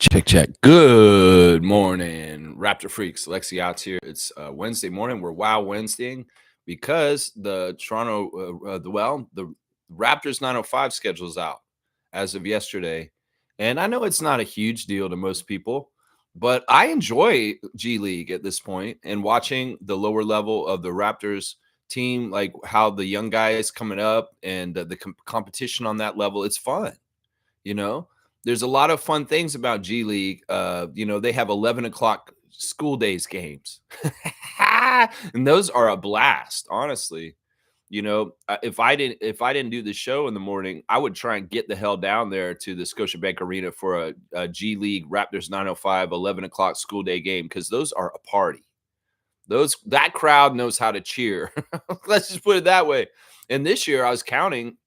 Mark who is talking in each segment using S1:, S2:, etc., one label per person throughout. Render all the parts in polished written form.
S1: Check, check. Good morning, Raptor Freaks. Lexi Yachts here. It's Wednesday morning. We're Wow Wednesdaying because the the Raptors 905 schedule is out as of yesterday. And I know it's not a huge deal to most people, but I enjoy G League at this point and watching the lower level of the Raptors team, like how the young guys coming up and the competition on that level. It's fun, you know. There's a lot of fun things about G League. They have 11 o'clock school days games. And those are a blast, honestly. If I didn't do the show in the morning, I would try and get the hell down there to the Scotiabank Arena for a G League Raptors 905 11 o'clock school day game, because those are a party. That crowd knows how to cheer. Let's just put it that way. And this year I was counting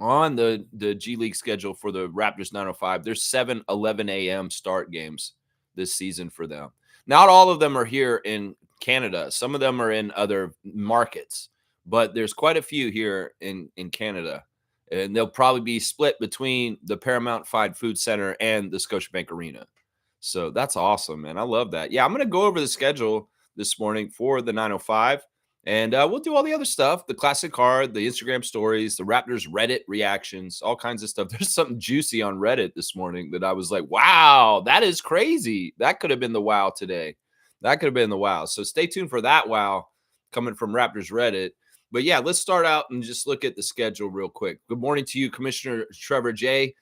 S1: on the G League schedule for the Raptors 905. There's 7:11 a.m. start games this season for them. Not all of them are here in Canada. Some of them are in other markets, but there's quite a few here in Canada. And they'll probably be split between the Paramount Fide Food Center and the Scotiabank Arena. So that's awesome, man. I love that. Yeah, I'm going to go over the schedule this morning for the 905. And we'll do all the other stuff, the classic card, the Instagram stories, the Raptors Reddit reactions, all kinds of stuff. There's something juicy on Reddit this morning that I was like, wow, that is crazy. That could have been the wow today. That could have been the wow. So stay tuned for that wow coming from Raptors Reddit. But yeah, let's start out and just look at the schedule real quick. Good morning to you, Commissioner Trevor J.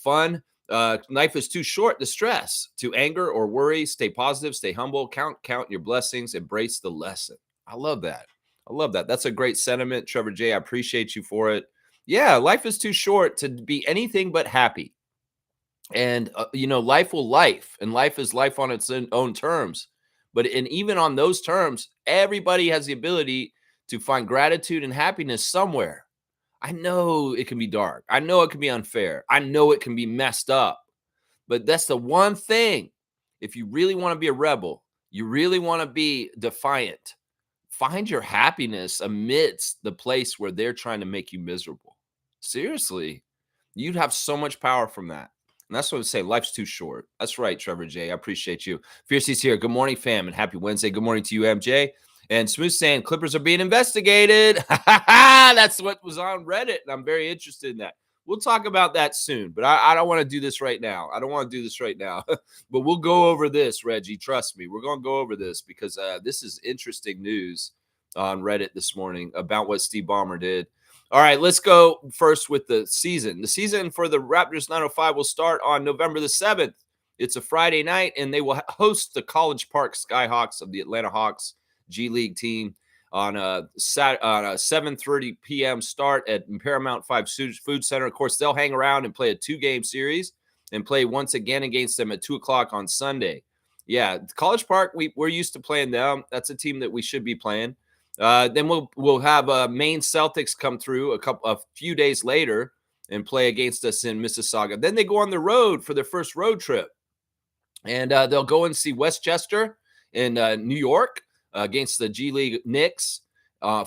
S1: Fun. Life is too short to stress, to anger or worry. Stay positive, stay humble, count your blessings, embrace the lesson. I love that. I love that. That's a great sentiment, Trevor J. I appreciate you for it. Yeah, life is too short to be anything but happy. And, life will life, and life is life on its own terms. And even on those terms, everybody has the ability to find gratitude and happiness somewhere. I know it can be dark. I know it can be unfair. I know it can be messed up. But that's the one thing. If you really want to be a rebel, you really want to be defiant, find your happiness amidst the place where they're trying to make you miserable. Seriously, you'd have so much power from that. And that's what I say. Life's too short. That's right, Trevor J. I appreciate you. Fiercey's here. Good morning, fam, and happy Wednesday. Good morning to you, MJ. And Smooth saying Clippers are being investigated. That's what was on Reddit, and I'm very interested in that. We'll talk about that soon, but I don't want to do this right now. I don't want to do this right now, but we'll go over this, Reggie. Trust me. We're going to go over this because this is interesting news on Reddit this morning about what Steve Ballmer did. All right, let's go first with the season. The season for the Raptors 905 will start on November the 7th. It's a Friday night, and they will host the College Park Skyhawks of the Atlanta Hawks G League team on a 7:30 p.m. start at Paramount 5 Food Center. Of course, they'll hang around and play a 2-game series and play once again against them at 2 o'clock on Sunday. Yeah, College Park, we're used to playing them. That's a team that we should be playing. Then we'll have Maine Celtics come through a few days later and play against us in Mississauga. Then they go on the road for their first road trip, and they'll go and see Westchester in New York against the G League Knicks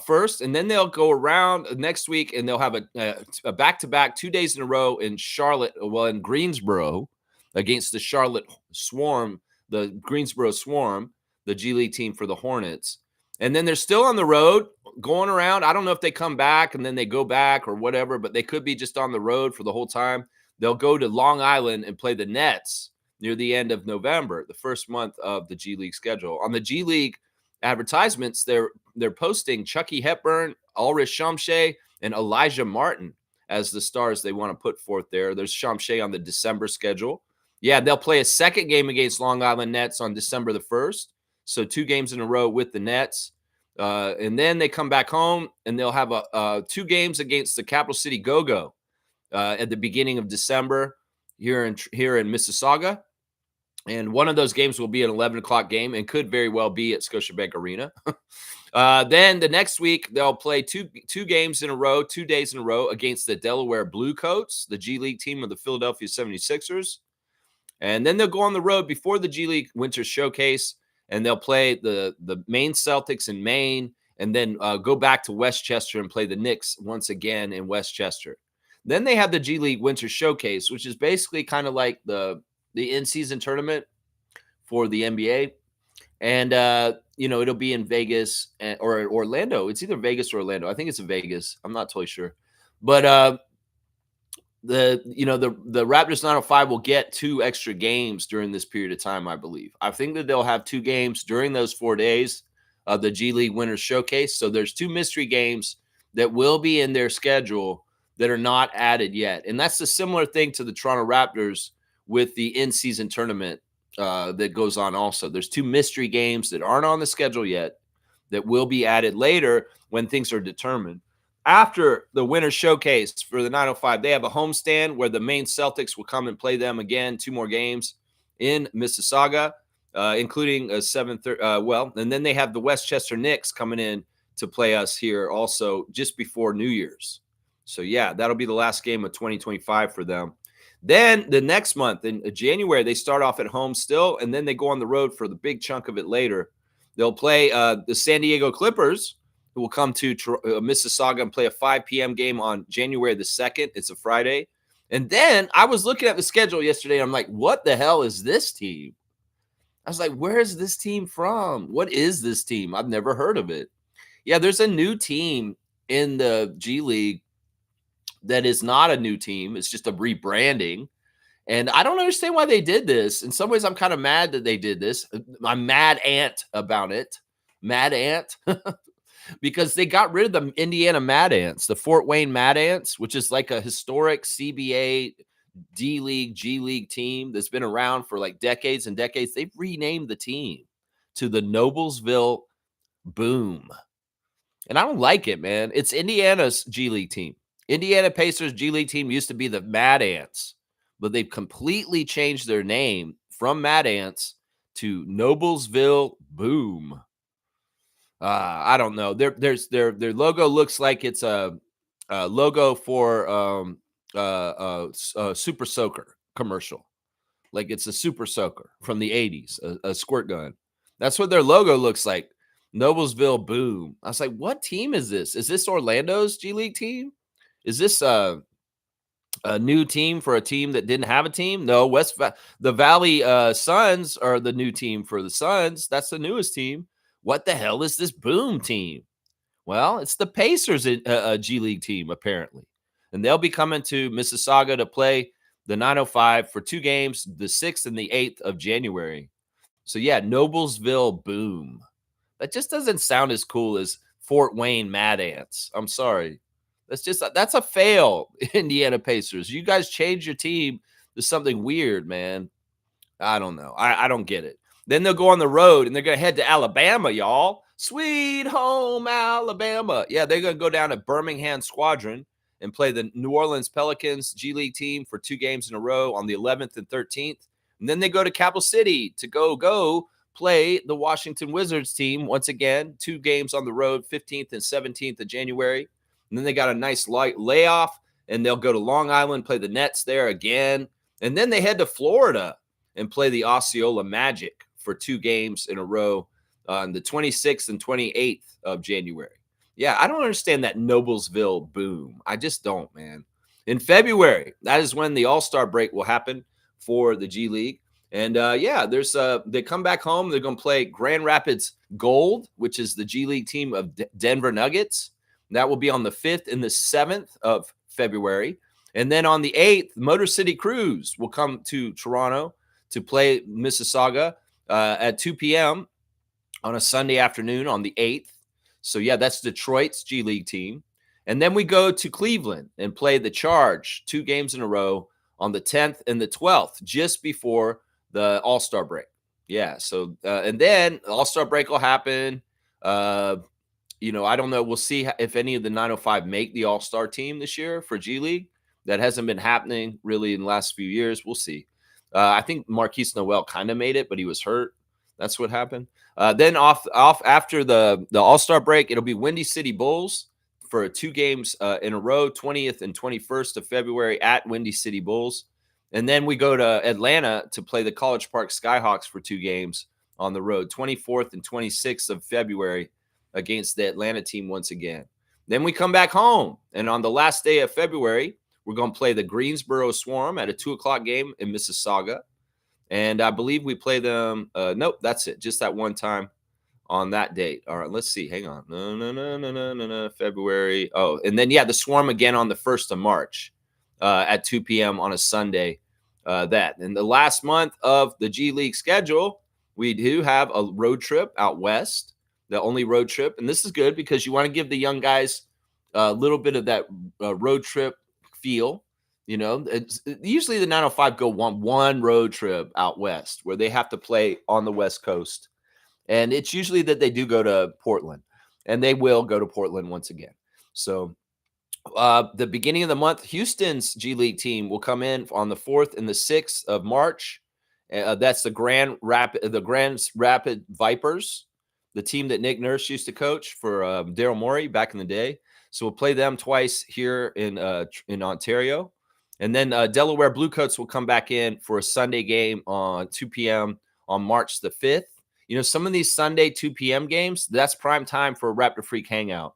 S1: first, and then they'll go around next week and they'll have a back-to-back 2 days in a row in in Greensboro against the Charlotte Swarm, the Greensboro Swarm, the G League team for the Hornets. And then they're still on the road going around. I don't know if they come back and then they go back or whatever, but they could be just on the road for the whole time. They'll go to Long Island and play the Nets near the end of November, the first month of the G League schedule. On the G League advertisements, they're posting Chucky Hepburn, Ulrich Chomche, and Elijah Martin as the stars they want to put forth there. There's Chomche on the December schedule. Yeah, they'll play a second game against Long Island Nets on December the 1st. So 2 games in a row with the Nets. And then they come back home and they'll have 2 games against the Capital City Go-Go at the beginning of December here in Mississauga. And one of those games will be an 11 o'clock game and could very well be at Scotiabank Arena. Then the next week, they'll play two games in a row, 2 days in a row against the Delaware Bluecoats, the G League team of the Philadelphia 76ers. And then they'll go on the road before the G League Winter Showcase, and they'll play the Maine Celtics in Maine, and then go back to Westchester and play the Knicks once again in Westchester. Then they have the G League Winter Showcase, which is basically kind of like the the in-season tournament for the NBA. And, it'll be in Vegas or Orlando. It's either Vegas or Orlando. I think it's in Vegas. I'm not totally sure. But the Raptors 905 will get 2 extra games during this period of time, I believe. I think that they'll have 2 games during those 4 days of the G League Winners Showcase. So there's 2 mystery games that will be in their schedule that are not added yet. And that's a similar thing to the Toronto Raptors with the in-season tournament that goes on also. There's 2 mystery games that aren't on the schedule yet that will be added later when things are determined. After the Winter Showcase for the 905, they have a homestand where the Maine Celtics will come and play them again, 2 more games in Mississauga, including a 7:30. And then they have the Westchester Knicks coming in to play us here also just before New Year's. So, yeah, that'll be the last game of 2025 for them. Then the next month in January, they start off at home still, and then they go on the road for the big chunk of it later. They'll play the San Diego Clippers, who will come to Mississauga and play a 5 p.m. game on January the 2nd. It's a Friday. And then I was looking at the schedule yesterday, and I'm like, what the hell is this team? I was like, where is this team from? What is this team? I've never heard of it. Yeah, there's a new team in the G League that is not a new team. It's just a rebranding. And I don't understand why they did this. In some ways, I'm kind of mad that they did this. I'm mad ant about it. Mad ant. Because they got rid of the Indiana Mad Ants, the Fort Wayne Mad Ants, which is like a historic CBA, D League, G League team that's been around for like decades and decades. They've renamed the team to the Noblesville Boom. And I don't like it, man. It's Indiana's G League team. Indiana Pacers G League team used to be the Mad Ants, but they've completely changed their name from Mad Ants to Noblesville Boom. I don't know. Their logo looks like it's a logo for Super Soaker commercial, like it's a Super Soaker from the 80s, a squirt gun. That's what their logo looks like. Noblesville Boom. I was like, what team is this? Is this Orlando's G League team? Is this a new team for a team that didn't have a team? No, the Valley Suns are the new team for the Suns. That's the newest team. What the hell is this Boom team? Well, it's the Pacers G League team, apparently. And they'll be coming to Mississauga to play the 905 for 2 games, the 6th and the 8th of January. So, yeah, Noblesville Boom. That just doesn't sound as cool as Fort Wayne Mad Ants. I'm sorry. That's a fail, Indiana Pacers. You guys change your team to something weird, man. I don't know. I don't get it. Then they'll go on the road, and they're going to head to Alabama, y'all. Sweet home Alabama. Yeah, they're going to go down to Birmingham Squadron and play the New Orleans Pelicans G League team for 2 games in a row on the 11th and 13th. And then they go to Capital City to go play the Washington Wizards team once again. 2 games on the road, 15th and 17th of January. And then they got a nice light layoff, and they'll go to Long Island, play the Nets there again. And then they head to Florida and play the Osceola Magic for 2 games in a row on the 26th and 28th of January. Yeah, I don't understand that Noblesville Boom. I just don't, man. In February, that is when the All-Star break will happen for the G League. And they come back home. They're going to play Grand Rapids Gold, which is the G League team of Denver Nuggets. That will be on the 5th and the 7th of February. And then on the 8th, Motor City Cruise will come to Toronto to play Mississauga at 2 p.m. on a Sunday afternoon on the 8th. So, yeah, that's Detroit's G League team. And then we go to Cleveland and play the Charge 2 games in a row on the 10th and the 12th, just before the All-Star break. Yeah, so and then the All-Star break will happen. I don't know. We'll see if any of the 905 make the All-Star team this year for G League. That hasn't been happening really in the last few years. We'll see. I think Marquise Noel kind of made it, but he was hurt. That's what happened. Then off after the All-Star break, it'll be Windy City Bulls for 2 games in a row, 20th and 21st of February at Windy City Bulls. And then we go to Atlanta to play the College Park Skyhawks for 2 games on the road, 24th and 26th of February against the Atlanta team once again. Then we come back home, and on the last day of February, we're going to play the Greensboro Swarm at a 2 o'clock game in Mississauga. And I believe we play them. Nope, that's it. Just that one time on that date. All right, let's see. Hang on. No. February. Oh, and then, yeah, the Swarm again on the 1st of March at 2 p.m. on a Sunday. That. And the last month of the G League schedule, we do have a road trip out west, the only road trip. And this is good because you want to give the young guys a little bit of that road trip feel. You know, usually the 905 go one road trip out west where they have to play on the West Coast. And it's usually that they do go to Portland, and they will go to Portland once again. So the beginning of the month, Houston's G League team will come in on the 4th and the 6th of March. That's the Grand Rapid Vipers, the team that Nick Nurse used to coach for Daryl Morey back in the day. So we'll play them twice here in Ontario. And then Delaware Bluecoats will come back in for a Sunday game on 2 p.m. on March the 5th. You know, some of these Sunday 2 p.m. games, that's prime time for a Raptor Freak hangout,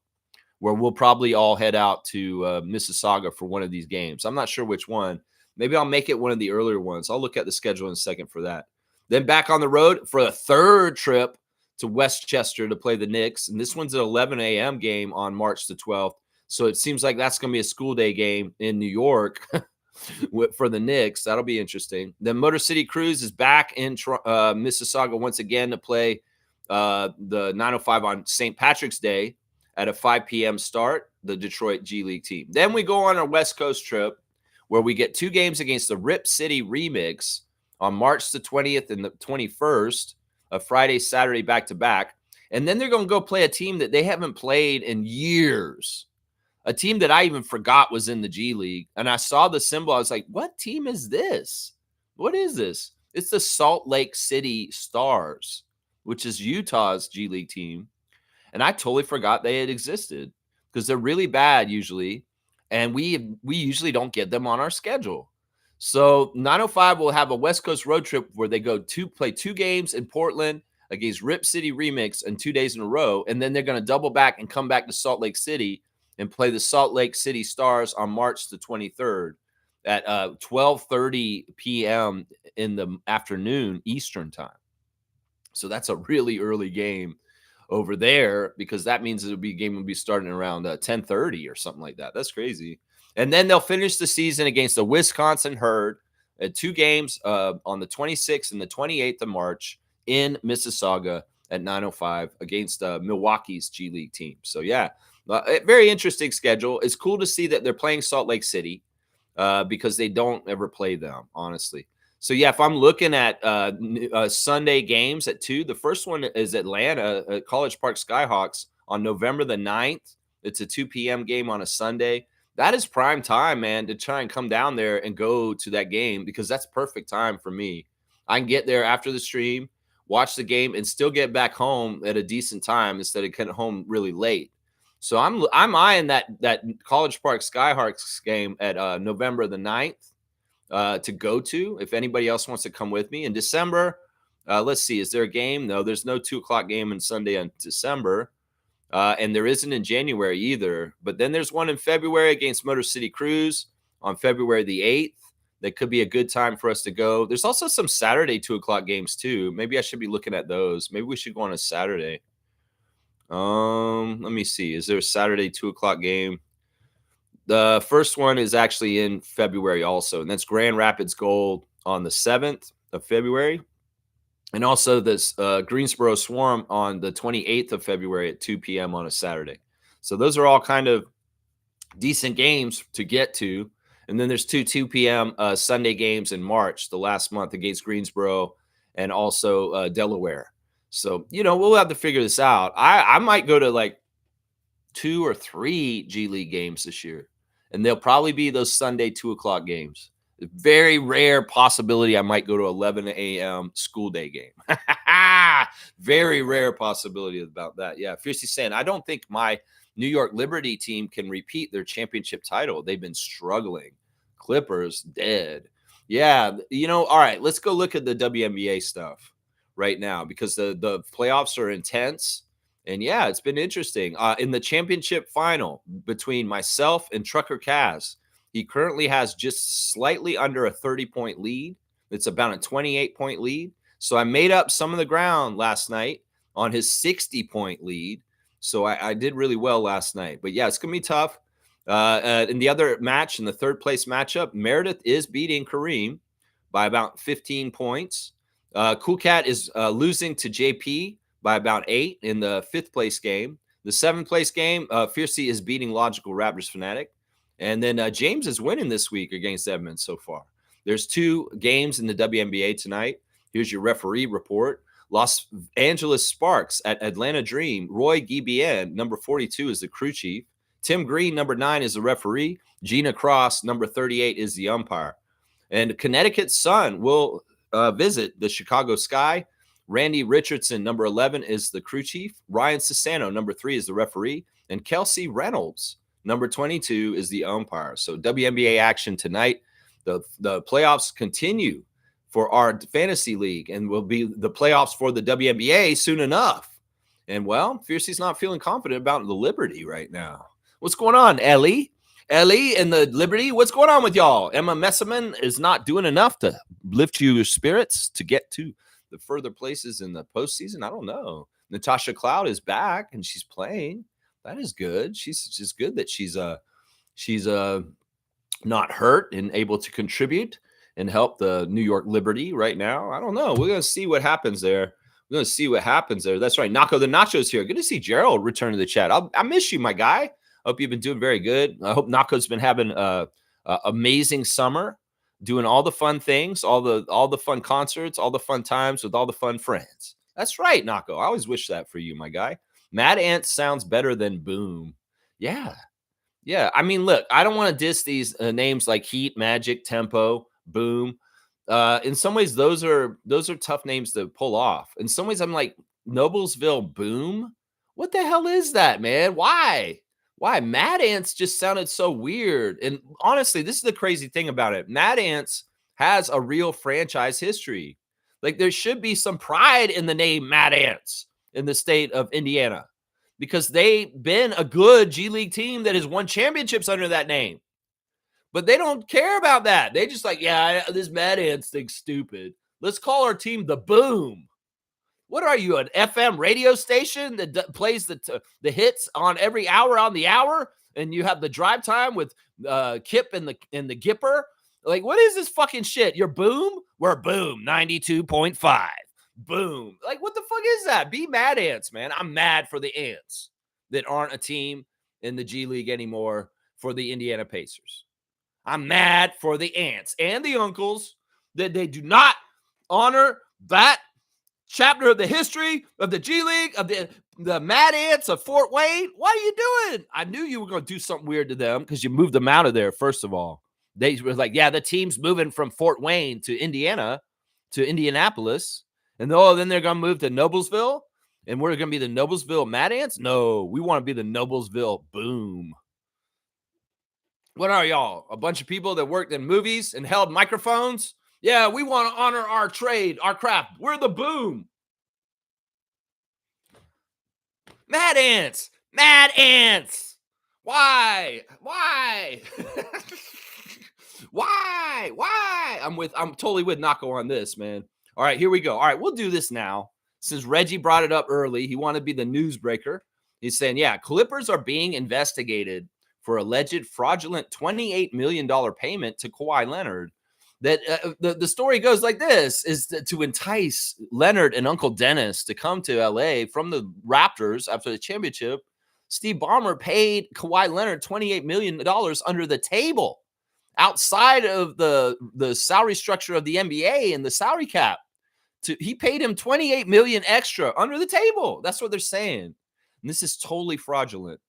S1: where we'll probably all head out to Mississauga for one of these games. I'm not sure which one. Maybe I'll make it one of the earlier ones. I'll look at the schedule in a second for that. Then back on the road for a third trip to Westchester to play the Knicks. And this one's an 11 a.m. game on March the 12th. So it seems like that's going to be a school day game in New York for the Knicks. That'll be interesting. Then Motor City Cruise is back in Mississauga once again to play the 905 on St. Patrick's Day at a 5 p.m. start, the Detroit G League team. Then we go on our West Coast trip where we get 2 games against the Rip City Remix on March the 20th and the 21st, a Friday, Saturday back-to-back. And then they're going to go play a team that they haven't played in years, a team that I even forgot was in the G League. And I saw the symbol. I was like, what team is this? What is this? It's the Salt Lake City Stars, which is Utah's G League team. And I totally forgot they had existed because they're really bad usually. And we usually don't get them on our schedule. So 905 will have a West Coast road trip where they play 2 games in Portland against Rip City Remix in 2 days in a row. And then they're going to double back and come back to Salt Lake City and play the Salt Lake City Stars on March the 23rd at 12:30 p.m. in the afternoon Eastern time. So that's a really early game over there because that means the game will be starting around 10:30 or something like that. That's crazy. And then they'll finish the season against the Wisconsin Herd at 2 games on the 26th and the 28th of March in Mississauga at 9:05 against Milwaukee's G League team. So, yeah, very interesting schedule. It's cool to see that they're playing Salt Lake City because they don't ever play them, honestly. So, yeah, if I'm looking at Sunday games at 2, the first one is Atlanta at College Park Skyhawks on November the 9th. It's a 2 p.m. game on a Sunday. That is prime time, man, to try and come down there and go to that game because that's perfect time for me. I can get there after the stream, watch the game, and still get back home at a decent time instead of getting home really late. So I'm eyeing that College Park Skyhawks game at November the 9th to go to if anybody else wants to come with me. In December, let's see, is there a game? No, there's no 2 o'clock game on Sunday in December. And there isn't in January either. But then there's one in February against Motor City Cruise on February the 8th. That could be a good time for us to go. There's also some Saturday 2 o'clock games too. Maybe I should be looking at those. Maybe we should go on a Saturday. Let me see. Is there a Saturday 2 o'clock game? The first one is actually in February also, and that's Grand Rapids Gold on the 7th of February. And also this Greensboro Swarm on the 28th of February at 2 p.m. on a Saturday. So those are all kind of decent games to get to. And then there's 2 p.m. Sunday games in March, the last month against Greensboro and also Delaware. So, we'll have to figure this out. I might go to like 2 or 3 G League games this year. And they'll probably be those Sunday 2 o'clock games. Very rare possibility I might go to 11 a.m. school day game. Very rare possibility about that. Yeah, Fiercely saying, I don't think my New York Liberty team can repeat their championship title. They've been struggling. Clippers, dead. Yeah, all right, let's go look at the WNBA stuff right now because the playoffs are intense. And, yeah, it's been interesting. In the championship final between myself and Trucker Kaz, he currently has just slightly under a 30-point lead. It's about a 28-point lead. So I made up some of the ground last night on his 60-point lead. So I did really well last night. But yeah, it's going to be tough. In the other match, in the third place matchup, Meredith is beating Kareem by about 15 points. Cool Cat is losing to JP by about 8 in the fifth place game. The seventh place game, Fiercey is beating Logical Raptors Fanatic. And then James is winning this week against Edmonds so far. There's 2 games in the WNBA tonight. Here's your referee report. Los Angeles Sparks at Atlanta Dream. Roy Guibien, number 42, is the crew chief. Tim Green, number 9, is the referee. Gina Cross, number 38, is the umpire. And Connecticut Sun will visit the Chicago Sky. Randy Richardson, number 11, is the crew chief. Ryan Sassano, number 3, is the referee. And Kelsey Reynolds, number 22, is the umpire. So WNBA action tonight. The playoffs continue for our fantasy league and will be the playoffs for the WNBA soon enough. And, well, Fiercey's not feeling confident about the Liberty right now. What's going on, Ellie? Ellie and the Liberty, what's going on with y'all? Emma Messiman is not doing enough to lift your spirits to get to the further places in the postseason. I don't know. Natasha Cloud is back and she's playing. That is good. She's just good that she's not hurt and able to contribute and help the New York Liberty right now. I don't know. We're gonna see what happens there. That's right. Nacho the Nacho's here. Good to see Gerald return to the chat. I miss you, my guy. Hope you've been doing very good. I hope Nako's been having a amazing summer, doing all the fun things, all the fun concerts, all the fun times with all the fun friends. That's right, Nako. I always wish that for you, my guy. Mad Ants sounds better than Boom. Yeah. I mean, look, I don't want to diss these names like Heat, Magic, Tempo, Boom. In some ways, those are tough names to pull off. In some ways, I'm like, Noblesville Boom? What the hell is that, man? Why? Mad Ants just sounded so weird. And honestly, this is the crazy thing about it. Mad Ants has a real franchise history. Like, there should be some pride in the name Mad Ants in the state of Indiana because they've been a good G League team that has won championships under that name. But they don't care about that. They just like, yeah, this Mad Ants thing's stupid. Let's call our team the Boom. What are you, an FM radio station that plays the hits on every hour on the hour, and you have the drive time with Kip and the Gipper? Like, what is this fucking shit? You're Boom? We're Boom 92.5. Boom. Like, what the fuck is that? Be Mad Ants, man. I'm mad for the Ants that aren't a team in the G League anymore for the Indiana Pacers. I'm mad for the Ants and the Uncles that they do not honor that chapter of the history of the G League, of the Mad Ants of Fort Wayne. What are you doing? I knew you were going to do something weird to them because you moved them out of there, first of all. They were like, yeah, the team's moving from Fort Wayne to Indiana, to Indianapolis. And then they're going to move to Noblesville, and we're going to be the Noblesville Mad Ants? No, we want to be the Noblesville Boom. What are y'all? A bunch of people that worked in movies and held microphones? Yeah, we want to honor our trade, our craft. We're the Boom. Mad Ants. Mad Ants. Why? Why? I'm totally with Nako on this, man. All right, here we go. All right, we'll do this now. Since Reggie brought it up early, he wanted to be the newsbreaker. He's saying, yeah, Clippers are being investigated for alleged fraudulent $28 million payment to Kawhi Leonard. That the story goes like this, is to entice Leonard and Uncle Dennis to come to LA from the Raptors after the championship. Steve Ballmer paid Kawhi Leonard $28 million under the table outside of the salary structure of the NBA and the salary cap. He paid him $28 million extra under the table. That's what they're saying. And this is totally fraudulent.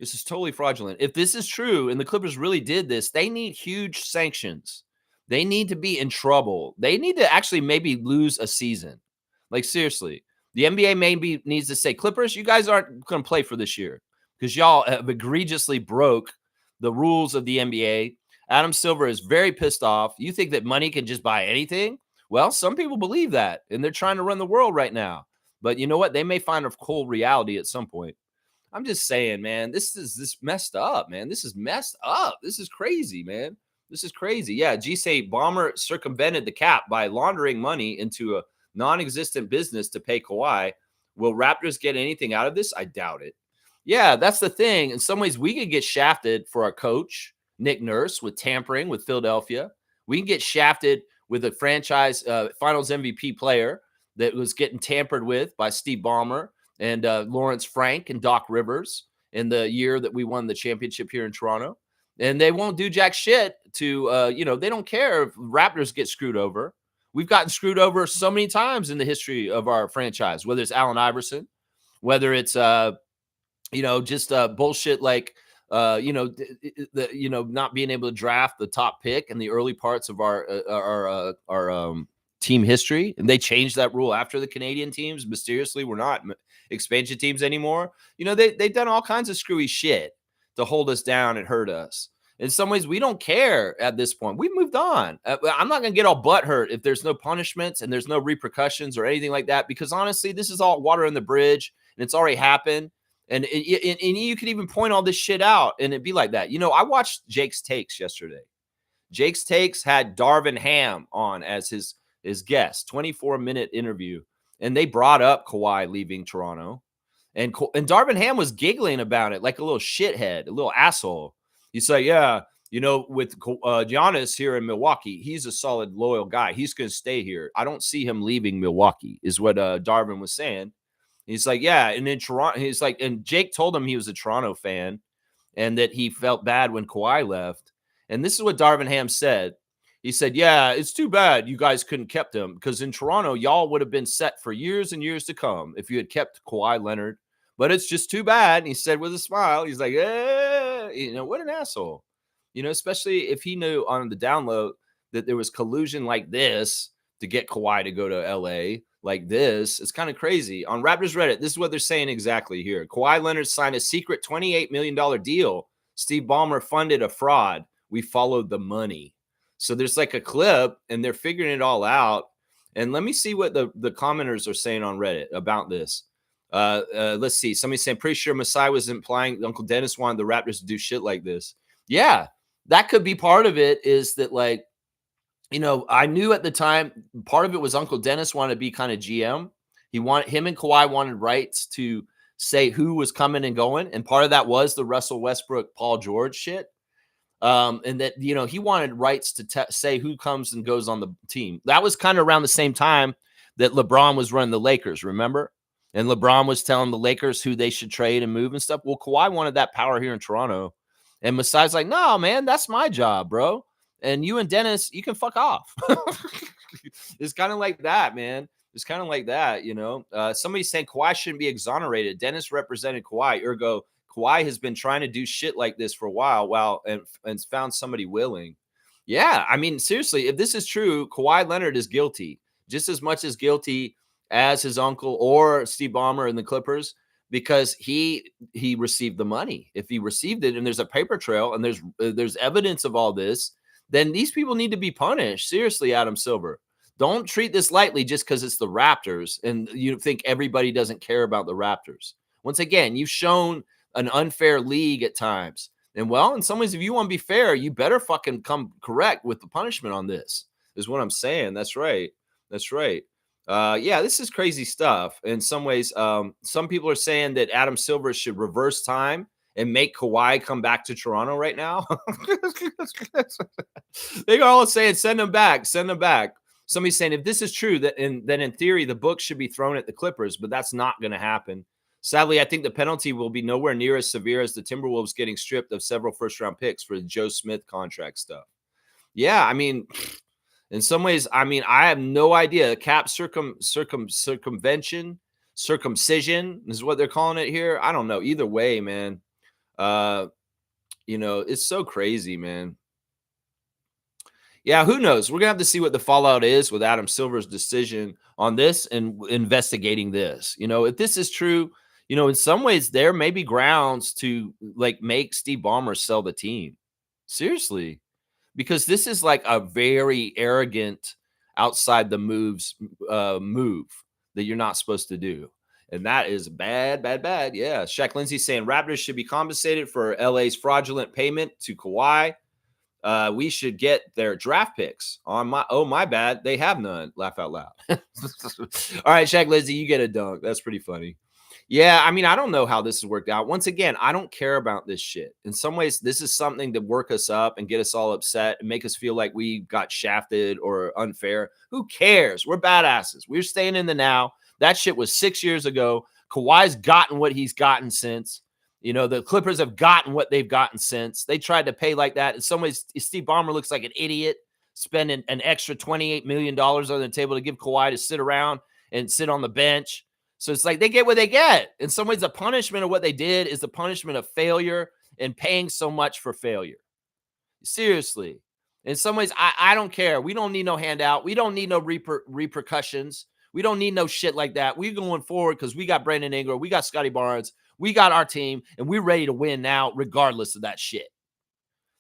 S1: If this is true and the Clippers really did this, they need huge sanctions. They need to be in trouble. They need to actually maybe lose a season. Like, seriously. The NBA maybe needs to say, Clippers, you guys aren't going to play for this year because y'all have egregiously broke the rules of the NBA. Adam Silver is very pissed off. You think that money can just buy anything? Well, some people believe that, and they're trying to run the world right now. But you know what? They may find a cold reality at some point. I'm just saying, man, this messed up, man. This is messed up. This is crazy, man. This is crazy. Yeah, G say Bomber circumvented the cap by laundering money into a non-existent business to pay Kawhi. Will Raptors get anything out of this? I doubt it. Yeah, that's the thing. In some ways, we could get shafted for our coach, Nick Nurse, with tampering with Philadelphia. We can get shafted with a franchise finals MVP player that was getting tampered with by Steve Ballmer and Lawrence Frank and Doc Rivers in the year that we won the championship here in Toronto. And they won't do jack shit to, they don't care if Raptors get screwed over. We've gotten screwed over so many times in the history of our franchise, whether it's Allen Iverson, whether it's, just bullshit like, not being able to draft the top pick in the early parts of our team history. And they changed that rule after the Canadian teams. Mysteriously, we're not expansion teams anymore. They've done all kinds of screwy shit to hold us down and hurt us. In some ways, we don't care at this point. We've moved on. I'm not going to get all butthurt if there's no punishments and there's no repercussions or anything like that, because honestly, this is all water in the bridge and it's already happened. And you could even point all this shit out and it'd be like that. I watched Jake's Takes yesterday. Jake's Takes had Darvin Ham on as his guest, 24-minute interview. And they brought up Kawhi leaving Toronto. And Darvin Ham was giggling about it like a little shithead, a little asshole. He's like, yeah, with Giannis here in Milwaukee, he's a solid, loyal guy. He's going to stay here. I don't see him leaving Milwaukee, is what Darvin was saying. He's like, yeah. And in Toronto, he's like, and Jake told him he was a Toronto fan and that he felt bad when Kawhi left. And this is what Darvin Ham said. He said, yeah, it's too bad you guys couldn't kept him, because in Toronto, y'all would have been set for years and years to come if you had kept Kawhi Leonard. But it's just too bad. And he said with a smile, he's like, what an asshole. Especially if he knew on the download that there was collusion like this to get Kawhi to go to LA like this. It's kind of crazy. On Raptors Reddit, this is what they're saying exactly here. Kawhi Leonard signed a secret $28 million deal. Steve Ballmer funded a fraud. We followed the money. So there's like a clip and they're figuring it all out. And let me see what the commenters are saying on Reddit about this. Let's see. Somebody's saying, pretty sure Masai was implying Uncle Dennis wanted the Raptors to do shit like this. Yeah, that could be part of it, is that like, I knew at the time, part of it was Uncle Dennis wanted to be kind of GM. Him and Kawhi wanted rights to say who was coming and going. And part of that was the Russell Westbrook, Paul George shit. And that, he wanted rights to say who comes and goes on the team. That was kind of around the same time that LeBron was running the Lakers, remember? And LeBron was telling the Lakers who they should trade and move and stuff. Well, Kawhi wanted that power here in Toronto. And Masai's like, no, man, that's my job, bro. And you and Dennis, you can fuck off. It's kind of like that, man. It's kind of like that, Somebody's saying Kawhi shouldn't be exonerated. Dennis represented Kawhi. Ergo, Kawhi has been trying to do shit like this for a while, and found somebody willing. Yeah, I mean, seriously, if this is true, Kawhi Leonard is guilty. Just as much as guilty as his uncle or Steve Ballmer and the Clippers, because he received the money. If he received it and there's a paper trail and there's evidence of all this, then these people need to be punished. Seriously, Adam Silver. Don't treat this lightly just because it's the Raptors and you think everybody doesn't care about the Raptors. Once again, you've shown an unfair league at times. And well, in some ways, if you want to be fair, you better fucking come correct with the punishment on this, is what I'm saying. That's right. That's right. Yeah, this is crazy stuff. In some ways, some people are saying that Adam Silver should reverse time and make Kawhi come back to Toronto right now. They are all saying, send him back, send him back. Somebody's saying, if this is true, then in theory, the book should be thrown at the Clippers, but that's not going to happen. Sadly, I think the penalty will be nowhere near as severe as the Timberwolves getting stripped of several first-round picks for the Joe Smith contract stuff. Yeah, I mean, in some ways, I have no idea. Cap circumcision is what they're calling it here. I don't know. Either way, man. It's so crazy, man. Yeah, who knows? We're going to have to see what the fallout is with Adam Silver's decision on this and investigating this. If this is true, in some ways there may be grounds to like make Steve Ballmer sell the team. Seriously. Because this is like a very arrogant outside the moves move that you're not supposed to do. And that is bad, bad, bad. Yeah. Shaq Lindsay saying Raptors should be compensated for LA's fraudulent payment to Kawhi. We should get their draft picks on my bad. They have none. Laugh out loud. All right, Shaq Lizzie, you get a dunk. That's pretty funny. Yeah, I mean, I don't know how this has worked out. Once again, I don't care about this shit. In some ways, this is something to work us up and get us all upset and make us feel like we got shafted or unfair. Who cares? We're badasses. We're staying in the now. That shit was 6 years ago. Kawhi's gotten what he's gotten since. The Clippers have gotten what they've gotten since. They tried to pay like that. In some ways, Steve Ballmer looks like an idiot spending an extra $28 million on the table to give Kawhi to sit around and sit on the bench. So it's like they get what they get. In some ways, the punishment of what they did is the punishment of failure and paying so much for failure. Seriously. In some ways, I don't care. We don't need no handout. We don't need no repercussions. We don't need no shit like that. We're going forward because we got Brandon Ingram. We got Scotty Barnes. We got our team, and we're ready to win now regardless of that shit.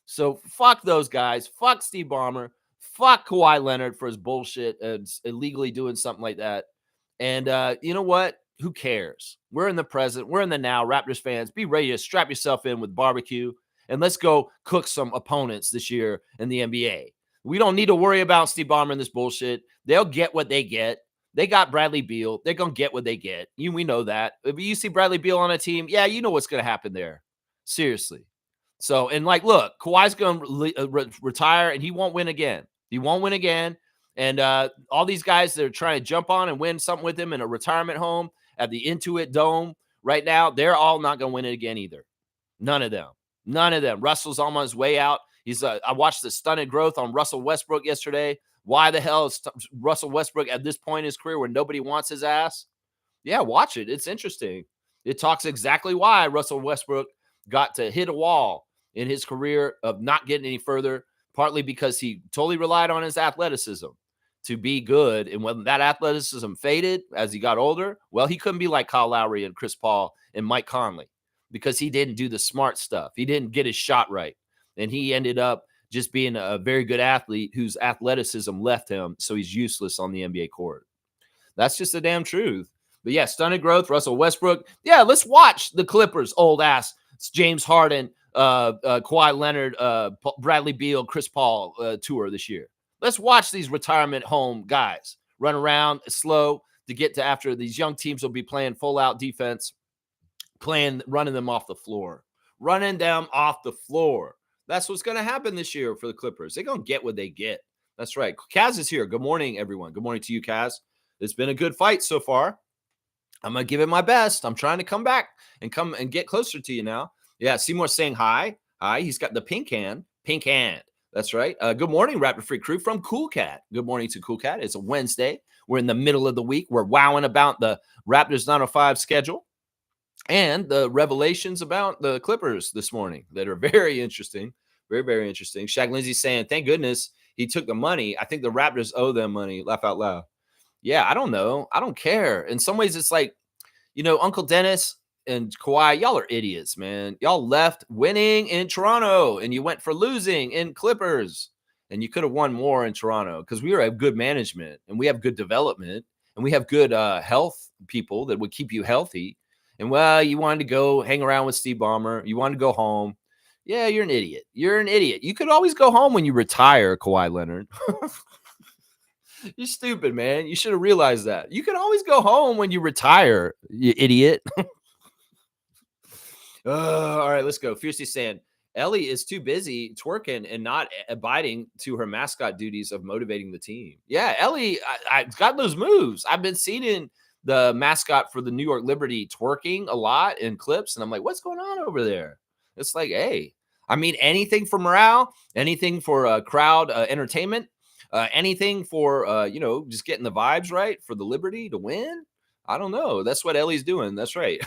S1: So fuck those guys. Fuck Steve Ballmer. Fuck Kawhi Leonard for his bullshit and illegally doing something like that. And you know what? Who cares? We're in the present. We're in the now. Raptors fans, be ready to strap yourself in with barbecue, and let's go cook some opponents this year in the NBA. We don't need to worry about Steve Ballmer and this bullshit. They'll get what they get. They got Bradley Beal. They're going to get what they get. We know that. If you see Bradley Beal on a team, yeah, you know what's going to happen there. Seriously. So, and like, look, Kawhi's going to retire, and he won't win again. He won't win again. And all these guys that are trying to jump on and win something with him in a retirement home at the Intuit Dome right now, they're all not going to win it again either. None of them. None of them. Russell's on his way out. I watched the stunted growth on Russell Westbrook yesterday. Why the hell is Russell Westbrook at this point in his career where nobody wants his ass? Yeah, watch it. It's interesting. It talks exactly why Russell Westbrook got to hit a wall in his career of not getting any further, partly because he totally relied on his athleticism to be good. And when that athleticism faded as he got older, well, he couldn't be like Kyle Lowry and Chris Paul and Mike Conley because he didn't do the smart stuff. He didn't get his shot right. And he ended up just being a very good athlete whose athleticism left him, so he's useless on the NBA court. That's just the damn truth. But yeah, stunted growth, Russell Westbrook. Yeah, let's watch the Clippers, old ass James Harden, Kawhi Leonard, Bradley Beal, Chris Paul tour this year. Let's watch these retirement home guys run around slow to get to after these young teams will be playing full out defense, running them off the floor. That's what's going to happen this year for the Clippers. They're going to get what they get. That's right. Kaz is here. Good morning, everyone. Good morning to you, Kaz. It's been a good fight so far. I'm going to give it my best. I'm trying to come back and get closer to you now. Yeah, Seymour saying hi. Hi. He's got the pink hand. Pink hand. That's right. Good morning, Raptor Freak crew from Cool Cat. Good morning to Cool Cat. It's a Wednesday. We're in the middle of the week. We're wowing about the Raptors 905 schedule and the revelations about the Clippers this morning that are very interesting. Very, very interesting. Shaq Lindsay saying, thank goodness he took the money. I think the Raptors owe them money. Laugh out loud. Yeah, I don't know. I don't care. In some ways, it's like, Uncle Dennis and Kawhi, y'all are idiots, man. Y'all left winning in Toronto and you went for losing in Clippers. And you could have won more in Toronto because we have good management and we have good development and we have good health people that would keep you healthy. And, well, you wanted to go hang around with Steve Ballmer. You wanted to go home. Yeah, you're an idiot. You're an idiot. You could always go home when you retire, Kawhi Leonard. You're stupid, man. You should have realized that. You can always go home when you retire, you idiot. All right, let's go. Fiercely saying, Ellie is too busy twerking and not abiding to her mascot duties of motivating the team. Yeah, Ellie, I got those moves. I've been seeing the mascot for the New York Liberty twerking a lot in clips, and I'm like, what's going on over there? It's like, hey, I mean, anything for morale, anything for crowd entertainment, anything for, just getting the vibes right for the Liberty to win. I don't know. That's what Ellie's doing. That's right.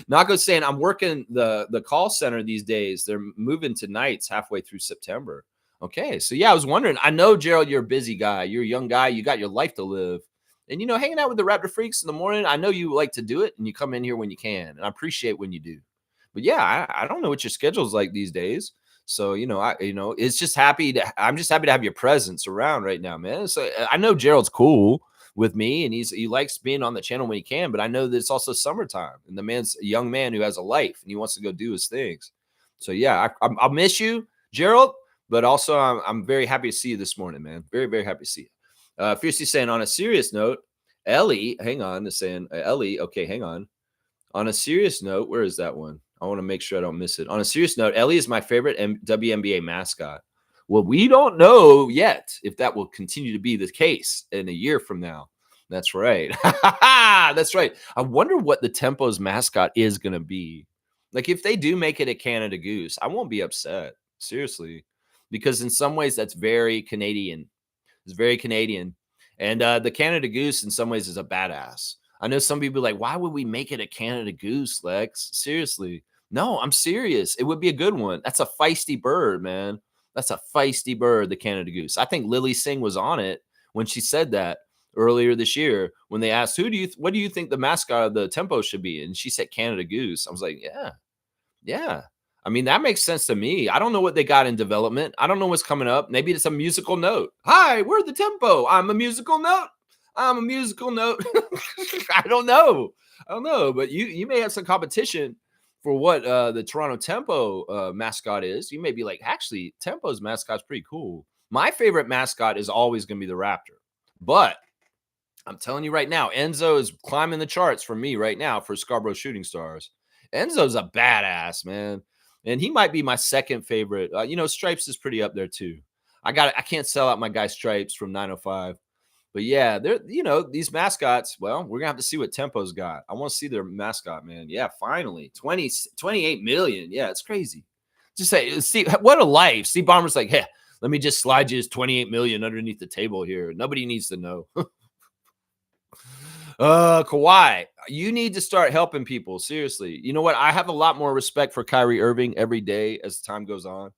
S1: Nako's saying, I'm working the call center these days. They're moving to nights halfway through September. Okay. So, yeah, I was wondering. I know, Gerald, you're a busy guy. You're a young guy. You got your life to live. And, hanging out with the Raptor Freaks in the morning, I know you like to do it, and you come in here when you can. And I appreciate when you do. But, yeah, I don't know what your schedule's like these days. So, it's just I'm just happy to have your presence around right now, man. So I know Gerald's cool with me and he likes being on the channel when he can, but I know that it's also summertime and the man's a young man who has a life and he wants to go do his things. So yeah, I'll miss you. Gerald. But also, I'm very happy to see you this morning, man. Very, very happy to see you. Fiercely saying, on a serious note, Ellie, hang on, is saying, Ellie, okay, hang on. On a serious note, where is that one? I want to make sure I don't miss it. On a serious note, Ellie is my favorite WNBA mascot. Well, we don't know yet if that will continue to be the case in a year from now. That's right. That's right. I wonder what the Tempo's mascot is going to be. Like, if they do make it a Canada Goose, I won't be upset. Seriously. Because in some ways, that's very Canadian. It's very Canadian. And the Canada Goose, in some ways, is a badass. I know some people are like, why would we make it a Canada Goose, Lex? Seriously. No, I'm serious. It would be a good one. That's a feisty bird, man. That's a feisty bird, the Canada Goose. I think Lily Singh was on it when she said that earlier this year when they asked, what do you think the mascot of the Tempo should be? And she said Canada Goose. I was like, yeah. I mean, that makes sense to me. I don't know what they got in development. I don't know what's coming up. Maybe it's a musical note. Hi, we're the Tempo. I'm a musical note. I don't know. But you may have some competition for what the Toronto Tempo mascot is. You may be like, actually, Tempo's mascot's pretty cool. My favorite mascot is always going to be the Raptor. But I'm telling you right now, Enzo is climbing the charts for me right now for Scarborough Shooting Stars. Enzo's a badass, man. And he might be my second favorite. Stripes is pretty up there too. I can't sell out my guy Stripes from 905. But yeah, they're these mascots. Well, we're gonna have to see what Tempo's got. I want to see their mascot, man. Yeah, finally 28 million. Yeah, it's crazy. Just say, Steve, what a life. Steve Ballmer's like, hey, let me just slide you his 28 million underneath the table here. Nobody needs to know. Kawhi, you need to start helping people. Seriously. You know what? I have a lot more respect for Kyrie Irving every day as time goes on.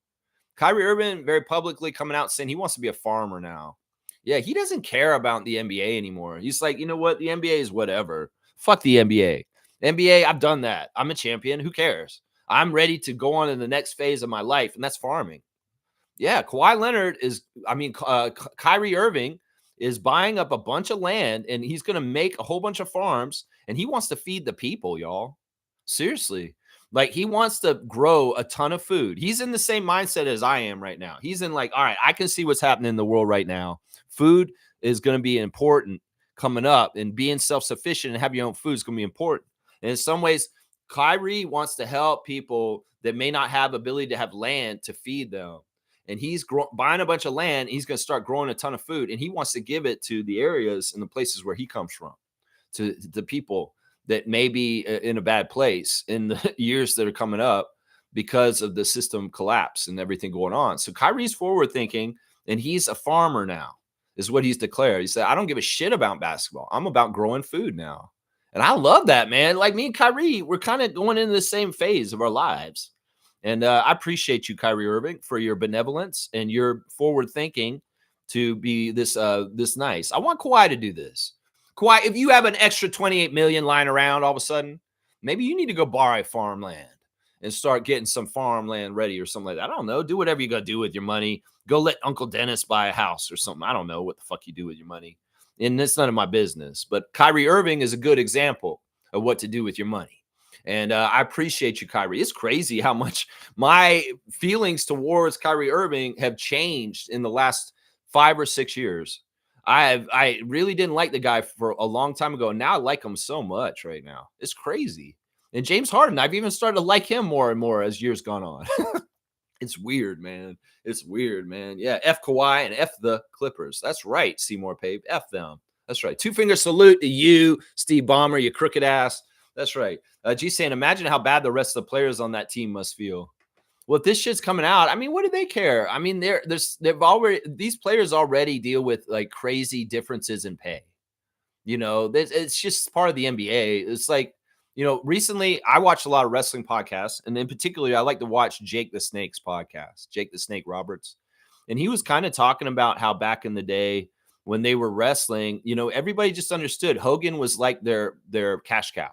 S1: Kyrie Irving very publicly coming out saying he wants to be a farmer now. Yeah, he doesn't care about the NBA anymore. He's like, you know what? The NBA is whatever. Fuck the NBA. NBA, I've done that. I'm a champion. Who cares? I'm ready to go on to the next phase of my life, and that's farming. Yeah, Kyrie Irving is buying up a bunch of land, and he's going to make a whole bunch of farms, and he wants to feed the people, y'all. Seriously. Like, he wants to grow a ton of food. He's in the same mindset as I am right now. He's in like, all right, I can see what's happening in the world right now. Food is going to be important coming up, and being self-sufficient and having your own food is going to be important. And in some ways, Kyrie wants to help people that may not have ability to have land to feed them. And he's buying a bunch of land. He's going to start growing a ton of food, and he wants to give it to the areas and the places where he comes from, to the people that may be in a bad place in the years that are coming up because of the system collapse and everything going on. So Kyrie's forward thinking, and he's a farmer now, is what he's declared. He said, I don't give a shit about basketball. I'm about growing food now. And I love that, man. Like, me and Kyrie, we're kind of going into the same phase of our lives. And I appreciate you, Kyrie Irving, for your benevolence and your forward thinking to be this nice. I want Kawhi to do this. Kawhi, if you have an extra 28 million lying around all of a sudden, maybe you need to go borrow farmland and start getting some farmland ready or something like that. I don't know. Do whatever you got to do with your money. Go let Uncle Dennis buy a house or something. I don't know what the fuck you do with your money. And it's none of my business. But Kyrie Irving is a good example of what to do with your money. And I appreciate you, Kyrie. It's crazy how much my feelings towards Kyrie Irving have changed in the last 5 or 6 years. I really didn't like the guy for a long time ago. And now I like him so much right now. It's crazy. And James Harden, I've even started to like him more and more as years gone on. It's weird, man. It's weird, man. Yeah, F Kawhi and F the Clippers. That's right, Seymour Pave. F them. That's right. 2-finger salute to you, Steve Ballmer, you crooked ass. That's right. G saying, imagine how bad the rest of the players on that team must feel. Well, if this shit's coming out, I mean, what do they care? I mean, these players already deal with like crazy differences in pay. You know, it's just part of the NBA. It's like, recently I watched a lot of wrestling podcasts, and in particular, I like to watch Jake the Snake's podcast, Jake the Snake Roberts. And he was kind of talking about how back in the day when they were wrestling, everybody just understood Hogan was like their cash cow.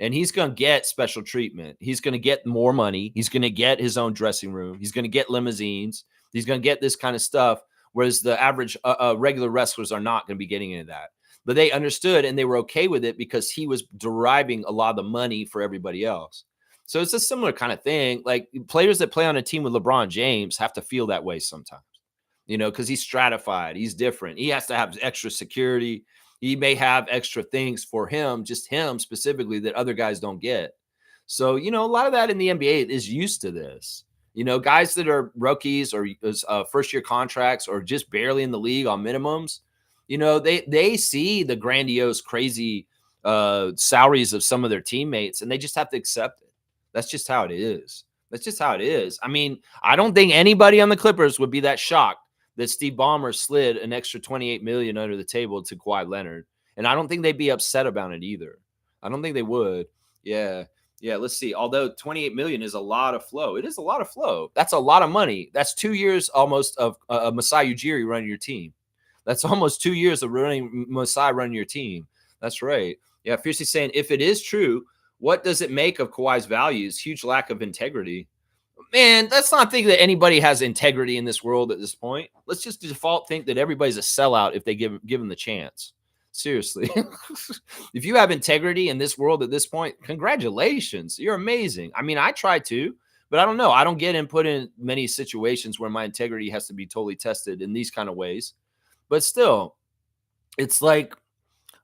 S1: And he's going to get special treatment. He's going to get more money. He's going to get his own dressing room. He's going to get limousines. He's going to get this kind of stuff, whereas the average regular wrestlers are not going to be getting into that. But they understood, and they were okay with it because he was deriving a lot of the money for everybody else. So it's a similar kind of thing. Like players that play on a team with LeBron James have to feel that way sometimes, because he's stratified, he's different. He has to have extra security. He may have extra things for him, just him specifically, that other guys don't get. So, a lot of that in the NBA is used to this. Guys that are rookies or first year contracts or just barely in the league on minimums, they see the grandiose, crazy salaries of some of their teammates, and they just have to accept it. That's just how it is. That's just how it is. I mean, I don't think anybody on the Clippers would be that shocked that Steve Ballmer slid an extra $28 million under the table to Kawhi Leonard, and I don't think they'd be upset about it either. I don't think they would. Yeah. Let's see. Although $28 million is a lot of flow, it is a lot of flow. That's a lot of money. That's 2 years almost of Masai Ujiri running your team. That's almost 2 years of running Masai running your team. That's right. Yeah, Fiercely saying, if it is true, what does it make of Kawhi's values? Huge lack of integrity. Man, let's not think that anybody has integrity in this world at this point. Let's just default think that everybody's a sellout if they give them the chance. Seriously. If you have integrity in this world at this point, congratulations. You're amazing. I mean, I try to, but I don't know. I don't get put in many situations where my integrity has to be totally tested in these kind of ways. But still, it's like,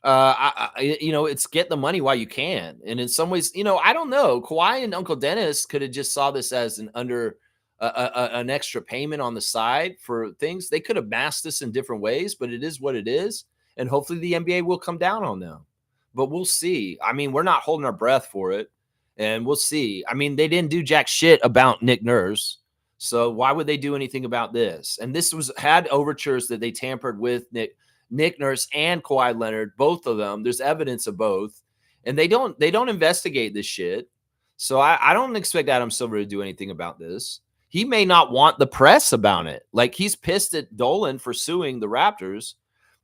S1: it's get the money while you can. And in some ways, I don't know. Kawhi and Uncle Dennis could have just saw this as an extra payment on the side for things. They could have masked this in different ways, but it is what it is. And hopefully the NBA will come down on them. But we'll see. I mean, we're not holding our breath for it. And we'll see. I mean, they didn't do jack shit about Nick Nurse. So why would they do anything about this? And this had overtures that they tampered with Nick Nurse and Kawhi Leonard, both of them. There's evidence of both. And they don't investigate this shit. So I don't expect Adam Silver to do anything about this. He may not want the press about it. Like, he's pissed at Dolan for suing the Raptors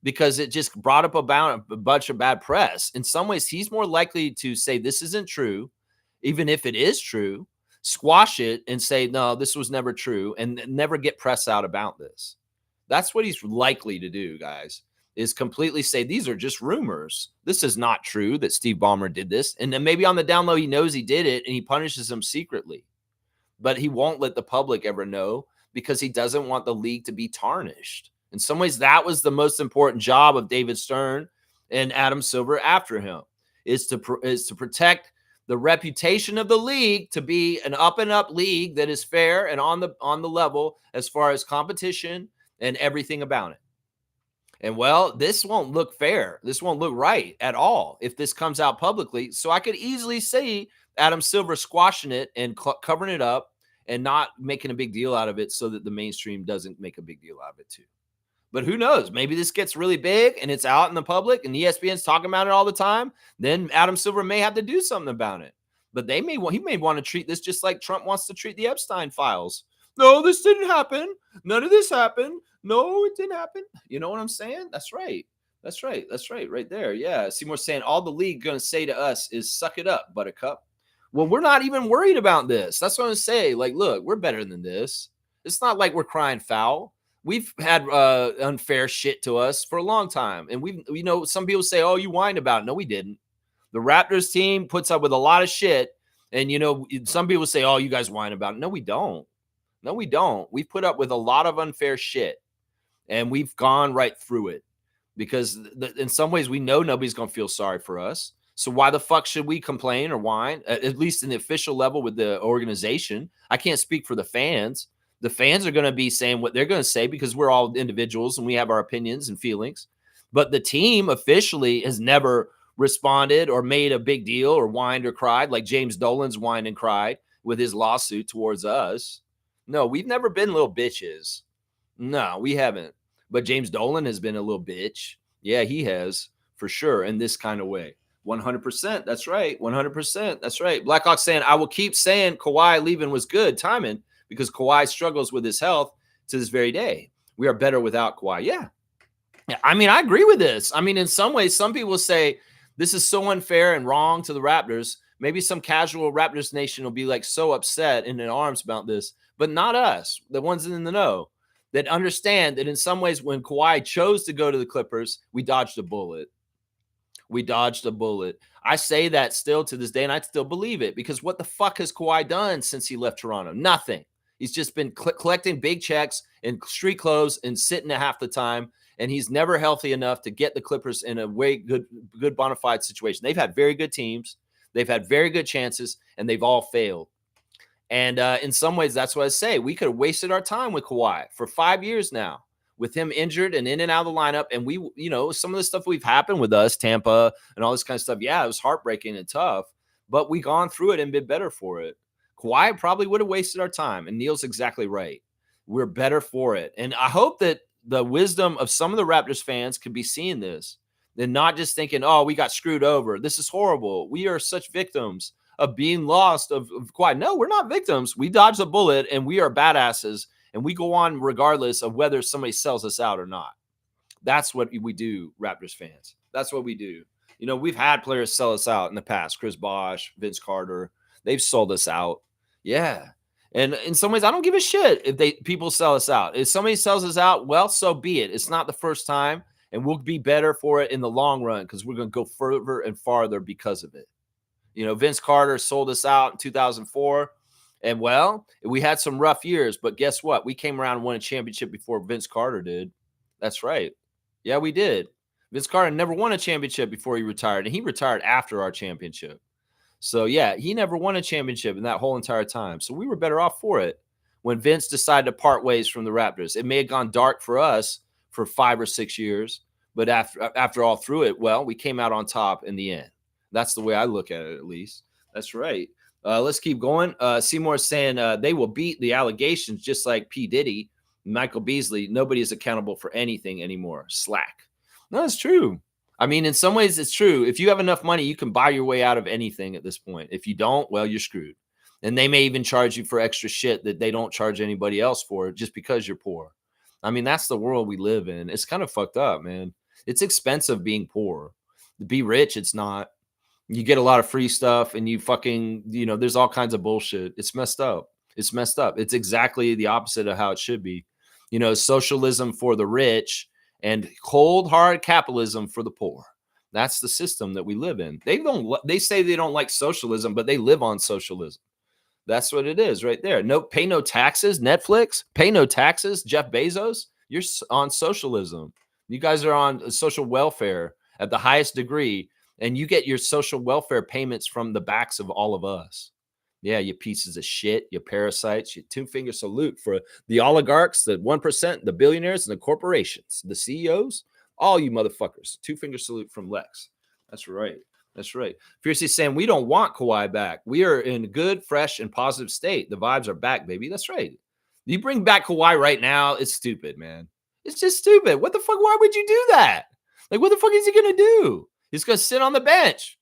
S1: because it just brought up about a bunch of bad press. In some ways, he's more likely to say this isn't true, even if it is true, squash it and say, no, this was never true, and never get press out about this. That's what he's likely to do, guys, is completely say these are just rumors. This is not true that Steve Ballmer did this. And then maybe on the down low, he knows he did it and he punishes him secretly. But he won't let the public ever know because he doesn't want the league to be tarnished. In some ways, that was the most important job of David Stern and Adam Silver after him, is to protect the reputation of the league to be an up and up league that is fair and on the level as far as competition and everything about it. And well, this won't look fair. This won't look right at all if this comes out publicly. So I could easily see Adam Silver squashing it and covering it up and not making a big deal out of it so that the mainstream doesn't make a big deal out of it too. But who knows? Maybe this gets really big and it's out in the public and ESPN's talking about it all the time. Then Adam Silver may have to do something about it. But he may want to treat this just like Trump wants to treat the Epstein files. No, this didn't happen. None of this happened. No, it didn't happen. You know what I'm saying? That's right. That's right. That's right. Right there. Yeah. Seymour saying all the league going to say to us is suck it up, Buttercup. Well, we're not even worried about this. That's what I'm going to say. Like, look, we're better than this. It's not like we're crying foul. We've had unfair shit to us for a long time. And some people say, oh, you whined about it. No, we didn't. The Raptors team puts up with a lot of shit. And, some people say, oh, you guys whine about it. No, we don't. No, we don't. We've put up with a lot of unfair shit. And we've gone right through it. Because in some ways, we know nobody's going to feel sorry for us. So why the fuck should we complain or whine? At least in the official level with the organization. I can't speak for the fans. The fans are going to be saying what they're going to say because we're all individuals and we have our opinions and feelings. But the team officially has never responded or made a big deal or whined or cried like James Dolan's whined and cried with his lawsuit towards us. No, we've never been little bitches. No, we haven't. But James Dolan has been a little bitch. Yeah, he has, for sure, in this kind of way. 100%. That's right. 100%. That's right. Blackhawk saying, I will keep saying Kawhi leaving was good timing, because Kawhi struggles with his health to this very day. We are better without Kawhi. Yeah. I mean, I agree with this. I mean, in some ways, some people say this is so unfair and wrong to the Raptors. Maybe some casual Raptors nation will be like so upset and in arms about this, but not us, the ones in the know that understand that in some ways when Kawhi chose to go to the Clippers, we dodged a bullet. We dodged a bullet. I say that still to this day, and I still believe it because what the fuck has Kawhi done since he left Toronto? Nothing. He's just been collecting big checks in street clothes and sitting at half the time, and he's never healthy enough to get the Clippers in a way good bona fide situation. They've had very good teams, they've had very good chances, and they've all failed. And in some ways, that's what I say. We could have wasted our time with Kawhi for 5 years now, with him injured and in and out of the lineup. And we, some of the stuff we've happened with us, Tampa and all this kind of stuff. Yeah, it was heartbreaking and tough, but we gone through it and been better for it. Kawhi probably would have wasted our time. And Neil's exactly right. We're better for it. And I hope that the wisdom of some of the Raptors fans could be seeing this and not just thinking, oh, we got screwed over. This is horrible. We are such victims of being lost of Kawhi. No, we're not victims. We dodged a bullet and we are badasses. And we go on regardless of whether somebody sells us out or not. That's what we do, Raptors fans. That's what we do. We've had players sell us out in the past. Chris Bosh, Vince Carter. They've sold us out. Yeah. And in some ways, I don't give a shit if people sell us out. If somebody sells us out, well, so be it. It's not the first time. And we'll be better for it in the long run because we're going to go further and farther because of it. Vince Carter sold us out in 2004. And, well, we had some rough years, but guess what? We came around and won a championship before Vince Carter did. That's right. Yeah, we did. Vince Carter never won a championship before he retired, and he retired after our championship. So, yeah, he never won a championship in that whole entire time. So we were better off for it when Vince decided to part ways from the Raptors. It may have gone dark for us for 5 or 6 years, but after all through it, well, we came out on top in the end. That's the way I look at it, at least. That's right. Let's keep going. Seymour's saying they will beat the allegations just like P. Diddy, Michael Beasley. Nobody is accountable for anything anymore. Slack. No, it's true. I mean, in some ways, it's true. If you have enough money, you can buy your way out of anything at this point. If you don't, well, you're screwed. And they may even charge you for extra shit that they don't charge anybody else for just because you're poor. I mean, that's the world we live in. It's kind of fucked up, man. It's expensive being poor. To be rich, it's not. You get a lot of free stuff and you fucking, there's all kinds of bullshit. It's messed up. It's messed up. It's exactly the opposite of how it should be. Socialism for the rich and cold, hard capitalism for the poor. That's the system that we live in. They say they don't like socialism, but they live on socialism. That's what it is right there. Pay no taxes, Netflix. Pay no taxes, Jeff Bezos. You're on socialism. You guys are on social welfare at the highest degree. And you get your social welfare payments from the backs of all of us. Yeah, you pieces of shit, you parasites, you two-finger salute for the oligarchs, the 1%, the billionaires, and the corporations, the CEOs, all you motherfuckers. Two-finger salute from Lex. That's right. That's right. Fiercely saying, we don't want Kawhi back. We are in a good, fresh, and positive state. The vibes are back, baby. That's right. You bring back Kawhi right now, it's stupid, man. It's just stupid. What the fuck? Why would you do that? Like, what the fuck is he going to do? He's going to sit on the bench.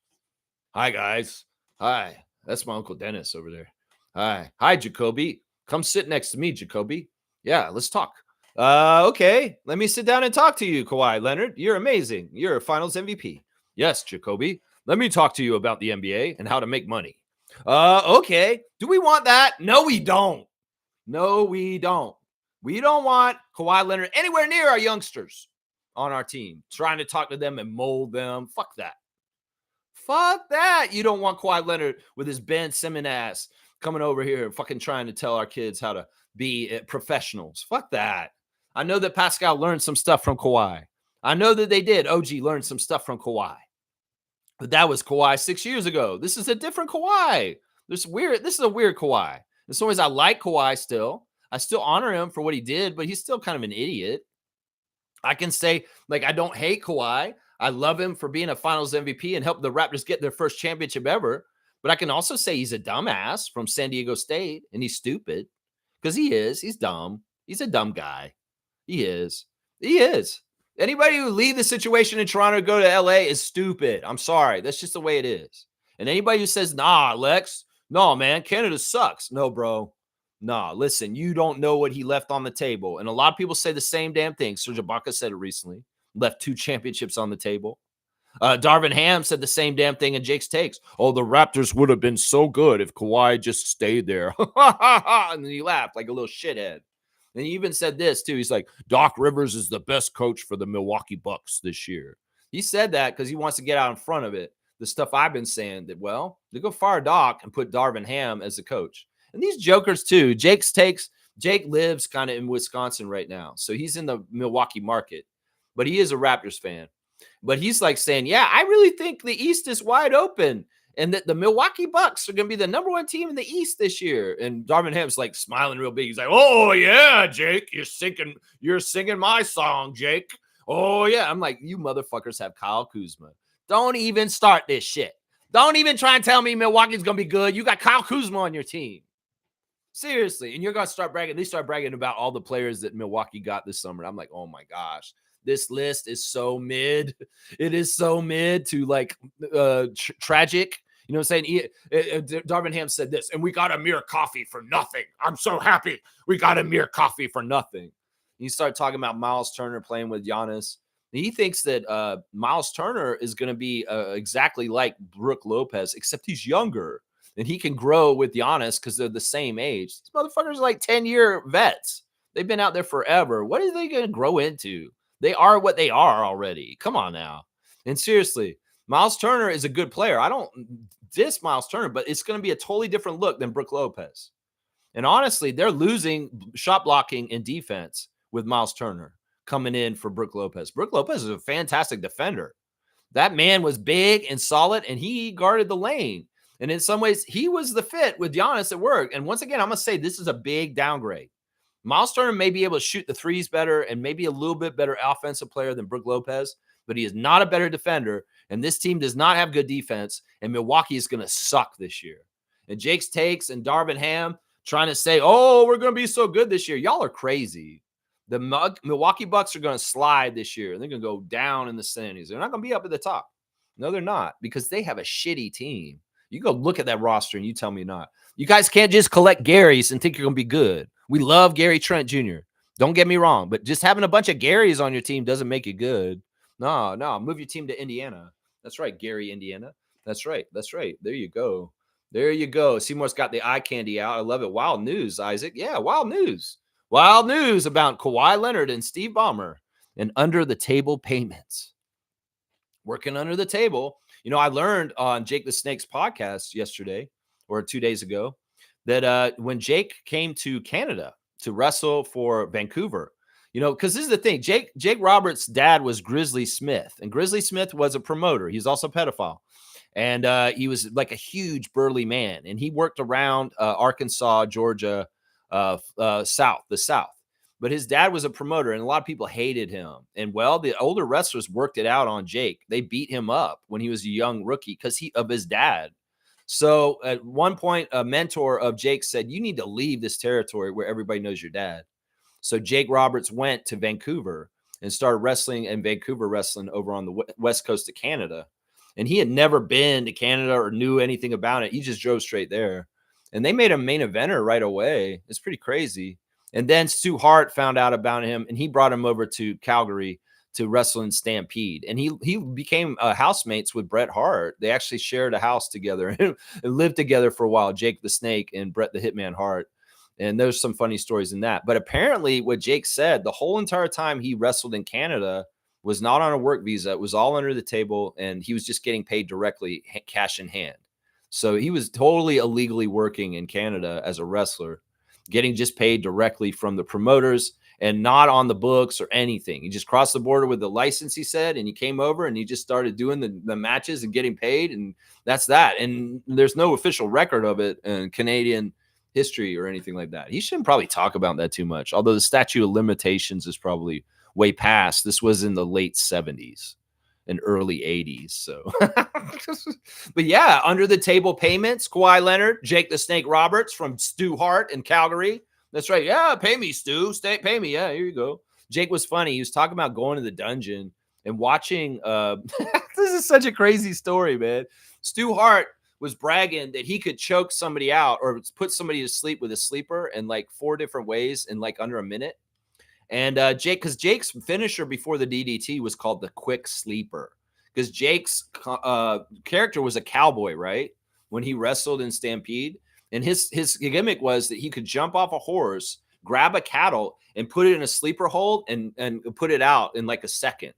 S1: Hi, guys. Hi. That's my Uncle Dennis over there. Hi. Hi, Jacoby. Come sit next to me, Jacoby. Yeah, let's talk. Okay. Let me sit down and talk to you, Kawhi Leonard. You're amazing. You're a finals MVP. Yes, Jacoby. Let me talk to you about the NBA and how to make money. Okay. Do we want that? No, we don't. No, we don't. We don't want Kawhi Leonard anywhere near our youngsters on our team, trying to talk to them and mold them. Fuck that. Fuck that. You don't want Kawhi Leonard with his Ben Simmons ass coming over here fucking trying to tell our kids how to be professionals. Fuck that. I know that Pascal learned some stuff from Kawhi. I know that they did. OG learned some stuff from Kawhi. But that was Kawhi 6 years ago. This is a different Kawhi. This is a weird Kawhi. In some ways, I like Kawhi still. I still honor him for what he did, but he's still kind of an idiot. I can say, like, I don't hate Kawhi. I love him for being a finals MVP and helping the Raptors get their first championship ever. But I can also say he's a dumbass from San Diego State, and he's stupid because he is. He's dumb. He's a dumb guy. He is. He is. Anybody who leave the situation in Toronto to go to LA is stupid. I'm sorry. That's just the way it is. And anybody who says, nah, Lex, no, man, Canada sucks. No, bro. Nah, listen, you don't know what he left on the table. And a lot of people say the same damn thing. Serge Ibaka said it recently. Left 2 championships on the table. Darvin Ham said the same damn thing in Jake's Takes. Oh, the Raptors would have been so good if Kawhi just stayed there. And then he laughed like a little shithead. And he even said this, too. He's like, Doc Rivers is the best coach for the Milwaukee Bucks this year. He said that because he wants to get out in front of it. The stuff I've been saying that, well, they go fire Doc and put Darvin Ham as the coach. And these jokers too. Jake lives kind of in Wisconsin right now. So he's in the Milwaukee market, but he is a Raptors fan. But he's like saying, yeah, I really think the East is wide open and that the Milwaukee Bucks are going to be the number one team in the East this year. And Darvin Ham's like smiling real big. He's like, oh, yeah, Jake, you're singing my song, Jake. Oh, yeah. I'm like, you motherfuckers have Kyle Kuzma. Don't even start this shit. Don't even try and tell me Milwaukee's going to be good. You got Kyle Kuzma on your team. Seriously. And you're going to start bragging. They start bragging about all the players that Milwaukee got this summer. I'm like, oh, my gosh. This list is so mid. It is so mid to like tragic. You know what I'm saying? Darvin Ham said this, and we got Amir Coffey for nothing. I'm so happy we got Amir Coffey for nothing. You start talking about Miles Turner playing with Giannis. He thinks that Miles Turner is going to be exactly like Brook Lopez, except he's younger and he can grow with Giannis because they're the same age. These motherfuckers are like 10-year vets. They've been out there forever. What are they going to grow into? They are what they are already. Come on now. And seriously, Miles Turner is a good player. I don't diss Miles Turner, but it's going to be a totally different look than Brook Lopez. And honestly, they're losing shot blocking and defense with Miles Turner coming in for Brook Lopez. Brook Lopez is a fantastic defender. That man was big and solid, and he guarded the lane. And in some ways, he was the fit with Giannis at work. And once again, I'm going to say this is a big downgrade. Miles Turner may be able to shoot the threes better and maybe a little bit better offensive player than Brook Lopez, but he is not a better defender. And this team does not have good defense. And Milwaukee is going to suck this year. And Jake's takes and Darvin Ham trying to say, oh, we're going to be so good this year. Y'all are crazy. The Milwaukee Bucks are going to slide this year. They're going to go down in the standings. They're not going to be up at the top. No, they're not, because they have a shitty team. You go look at that roster and you tell me not. You guys can't just collect Garys and think you're going to be good. We love Gary Trent Jr. Don't get me wrong, but just having a bunch of Garys on your team doesn't make you good. No, move your team to Indiana. That's right, Gary, Indiana. That's right. There you go. Seymour's got the eye candy out. I love it. Wild news, Isaac. Yeah, wild news. Wild news about Kawhi Leonard and Steve Ballmer and under-the-table payments. Working under the table. You know, I learned on Jake the Snake's podcast yesterday or 2 days ago that when Jake came to Canada to wrestle for Vancouver, you know, because this is the thing. Jake Roberts' dad was Grizzly Smith, and Grizzly Smith was a promoter. He's also a pedophile. And he was like a huge burly man, and he worked around Arkansas, Georgia, the South. But his dad was a promoter, and a lot of people hated him. And well, the older wrestlers worked it out on Jake. They beat him up when he was a young rookie because of his dad. So at one point, a mentor of Jake said, you need to leave this territory where everybody knows your dad. So Jake Roberts went to Vancouver and started wrestling in Vancouver wrestling over on the west coast of Canada. And he had never been to Canada or knew anything about it. He just drove straight there. And they made him main eventer right away. It's pretty crazy. And then Stu Hart found out about him, and he brought him over to Calgary to wrestle in Stampede. And he became housemates with Bret Hart. They actually shared a house together and lived together for a while, Jake the Snake and Bret the Hitman Hart. And there's some funny stories in that. But apparently what Jake said, the whole entire time he wrestled in Canada was not on a work visa. It was all under the table, and he was just getting paid directly, cash in hand. So he was totally illegally working in Canada as a wrestler, getting just paid directly from the promoters and not on the books or anything. He just crossed the border with the license, he said, and he came over and he just started doing the matches and getting paid, and that's that. And there's no official record of it in Canadian history or anything like that. He shouldn't probably talk about that too much, although the statute of limitations is probably way past. This was in the late 70s and early 80s. So, but yeah, under the table payments, Kawhi Leonard, Jake the Snake Roberts from Stu Hart in Calgary. That's right. Yeah, pay me, Stu. Pay me. Yeah, here you go. Jake was funny. He was talking about going to the dungeon and watching. This is such a crazy story, man. Stu Hart was bragging that he could choke somebody out or put somebody to sleep with a sleeper in like 4 different ways in like under a minute. And because Jake's finisher before the DDT was called the Quick Sleeper, because Jake's character was a cowboy, right? When he wrestled in Stampede, and his gimmick was that he could jump off a horse, grab a cattle, and put it in a sleeper hold and put it out in like a second.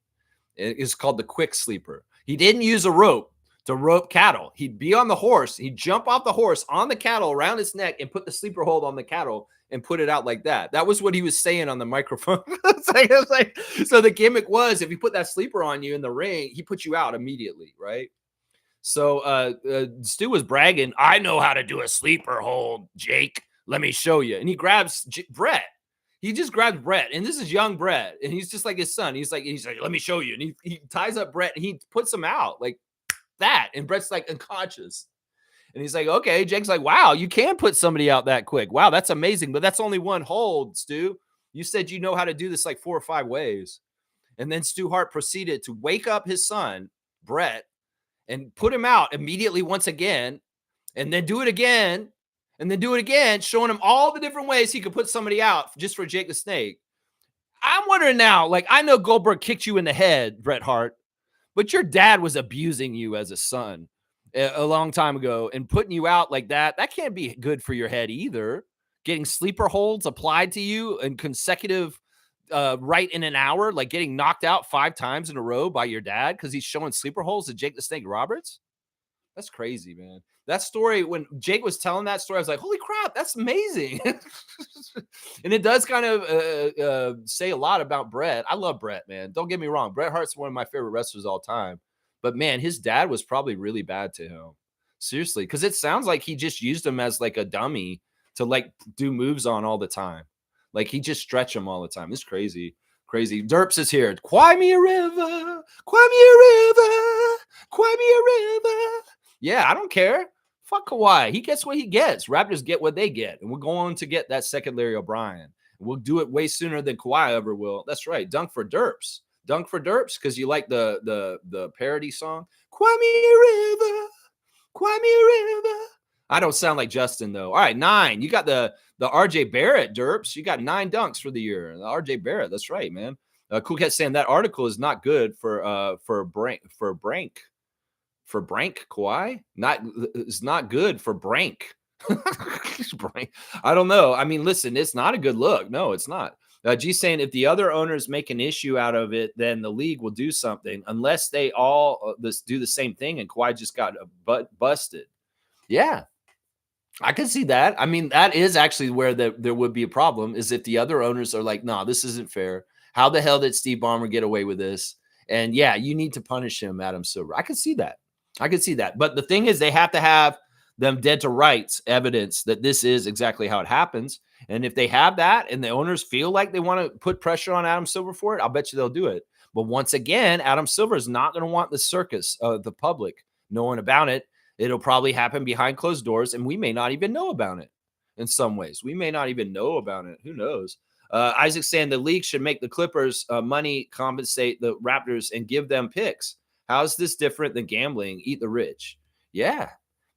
S1: It's called the quick sleeper. He didn't use a rope to rope cattle. He'd be on the horse. He'd jump off the horse on the cattle around his neck and put the sleeper hold on the cattle and put it out like that. That was what he was saying on the microphone. It's like, so the gimmick was if you put that sleeper on you in the ring, he put you out immediately, right? So Stu was bragging, I know how to do a sleeper hold, Jake. Let me show you. And he grabs Brett. He just grabs Brett, and this is young Brett, and he's just like his son. He's like, let me show you. And he ties up Brett, and he puts him out like that. And Brett's like unconscious. And he's like, okay. Jake's like, wow, you can put somebody out that quick. Wow, that's amazing. But that's only one hold, Stu. You said you know how to do this like 4 or 5 ways. And then Stu Hart proceeded to wake up his son, Brett, and put him out immediately once again, and then do it again, and then do it again, showing him all the different ways he could put somebody out just for Jake the Snake. I'm wondering now, like, I know Goldberg kicked you in the head, Bret Hart, but your dad was abusing you as a son a long time ago, and putting you out like that, that can't be good for your head either. Getting sleeper holds applied to you in consecutive right in an hour, like getting knocked out 5 times in a row by your dad because he's showing sleeper holds to Jake the Snake Roberts. That's crazy, man. That story, when Jake was telling that story, I was like, holy crap, that's amazing. And it does kind of say a lot about Bret. I love Bret, man. Don't get me wrong. Bret Hart's one of my favorite wrestlers of all time. But, man, his dad was probably really bad to him. Seriously, because it sounds like he just used him as like a dummy to like do moves on all the time. Like he just stretch him all the time. It's crazy. Crazy. Derps is here. Cry me a river. Cry me a river. Cry me a river. Yeah, I don't care. Fuck Kawhi. He gets what he gets. Raptors get what they get. And we're going to get that second Larry O'Brien. We'll do it way sooner than Kawhi ever will. That's right. Dunk for Derps. Dunk for Derps because you like the parody song. Cry me a river. Cry me a river. I don't sound like Justin, though. All right, 9. You got the RJ Barrett, Derps. You got 9 dunks for the year. The RJ Barrett. That's right, man. Cool Cat saying that article is not good for Brank Kawhi. It's not good for Brank. I don't know. I mean, listen, it's not a good look. No, it's not. G saying if the other owners make an issue out of it, then the league will do something unless they all do the same thing. And Kawhi just got busted. Yeah, I can see that. I mean, that is actually where there would be a problem is if the other owners are like, no, this isn't fair. How the hell did Steve Ballmer get away with this? And yeah, you need to punish him, Adam Silver. I can see that. I can see that. But the thing is, they have to have them dead to rights evidence that this is exactly how it happens. And if they have that and the owners feel like they want to put pressure on Adam Silver for it, I'll bet you they'll do it. But once again, Adam Silver is not going to want the circus of the public knowing about it. It'll probably happen behind closed doors, and we may not even know about it in some ways. We may not even know about it. Who knows? Isaac saying the league should make the Clippers money compensate the Raptors and give them picks. How's this different than gambling? Eat the rich. Yeah.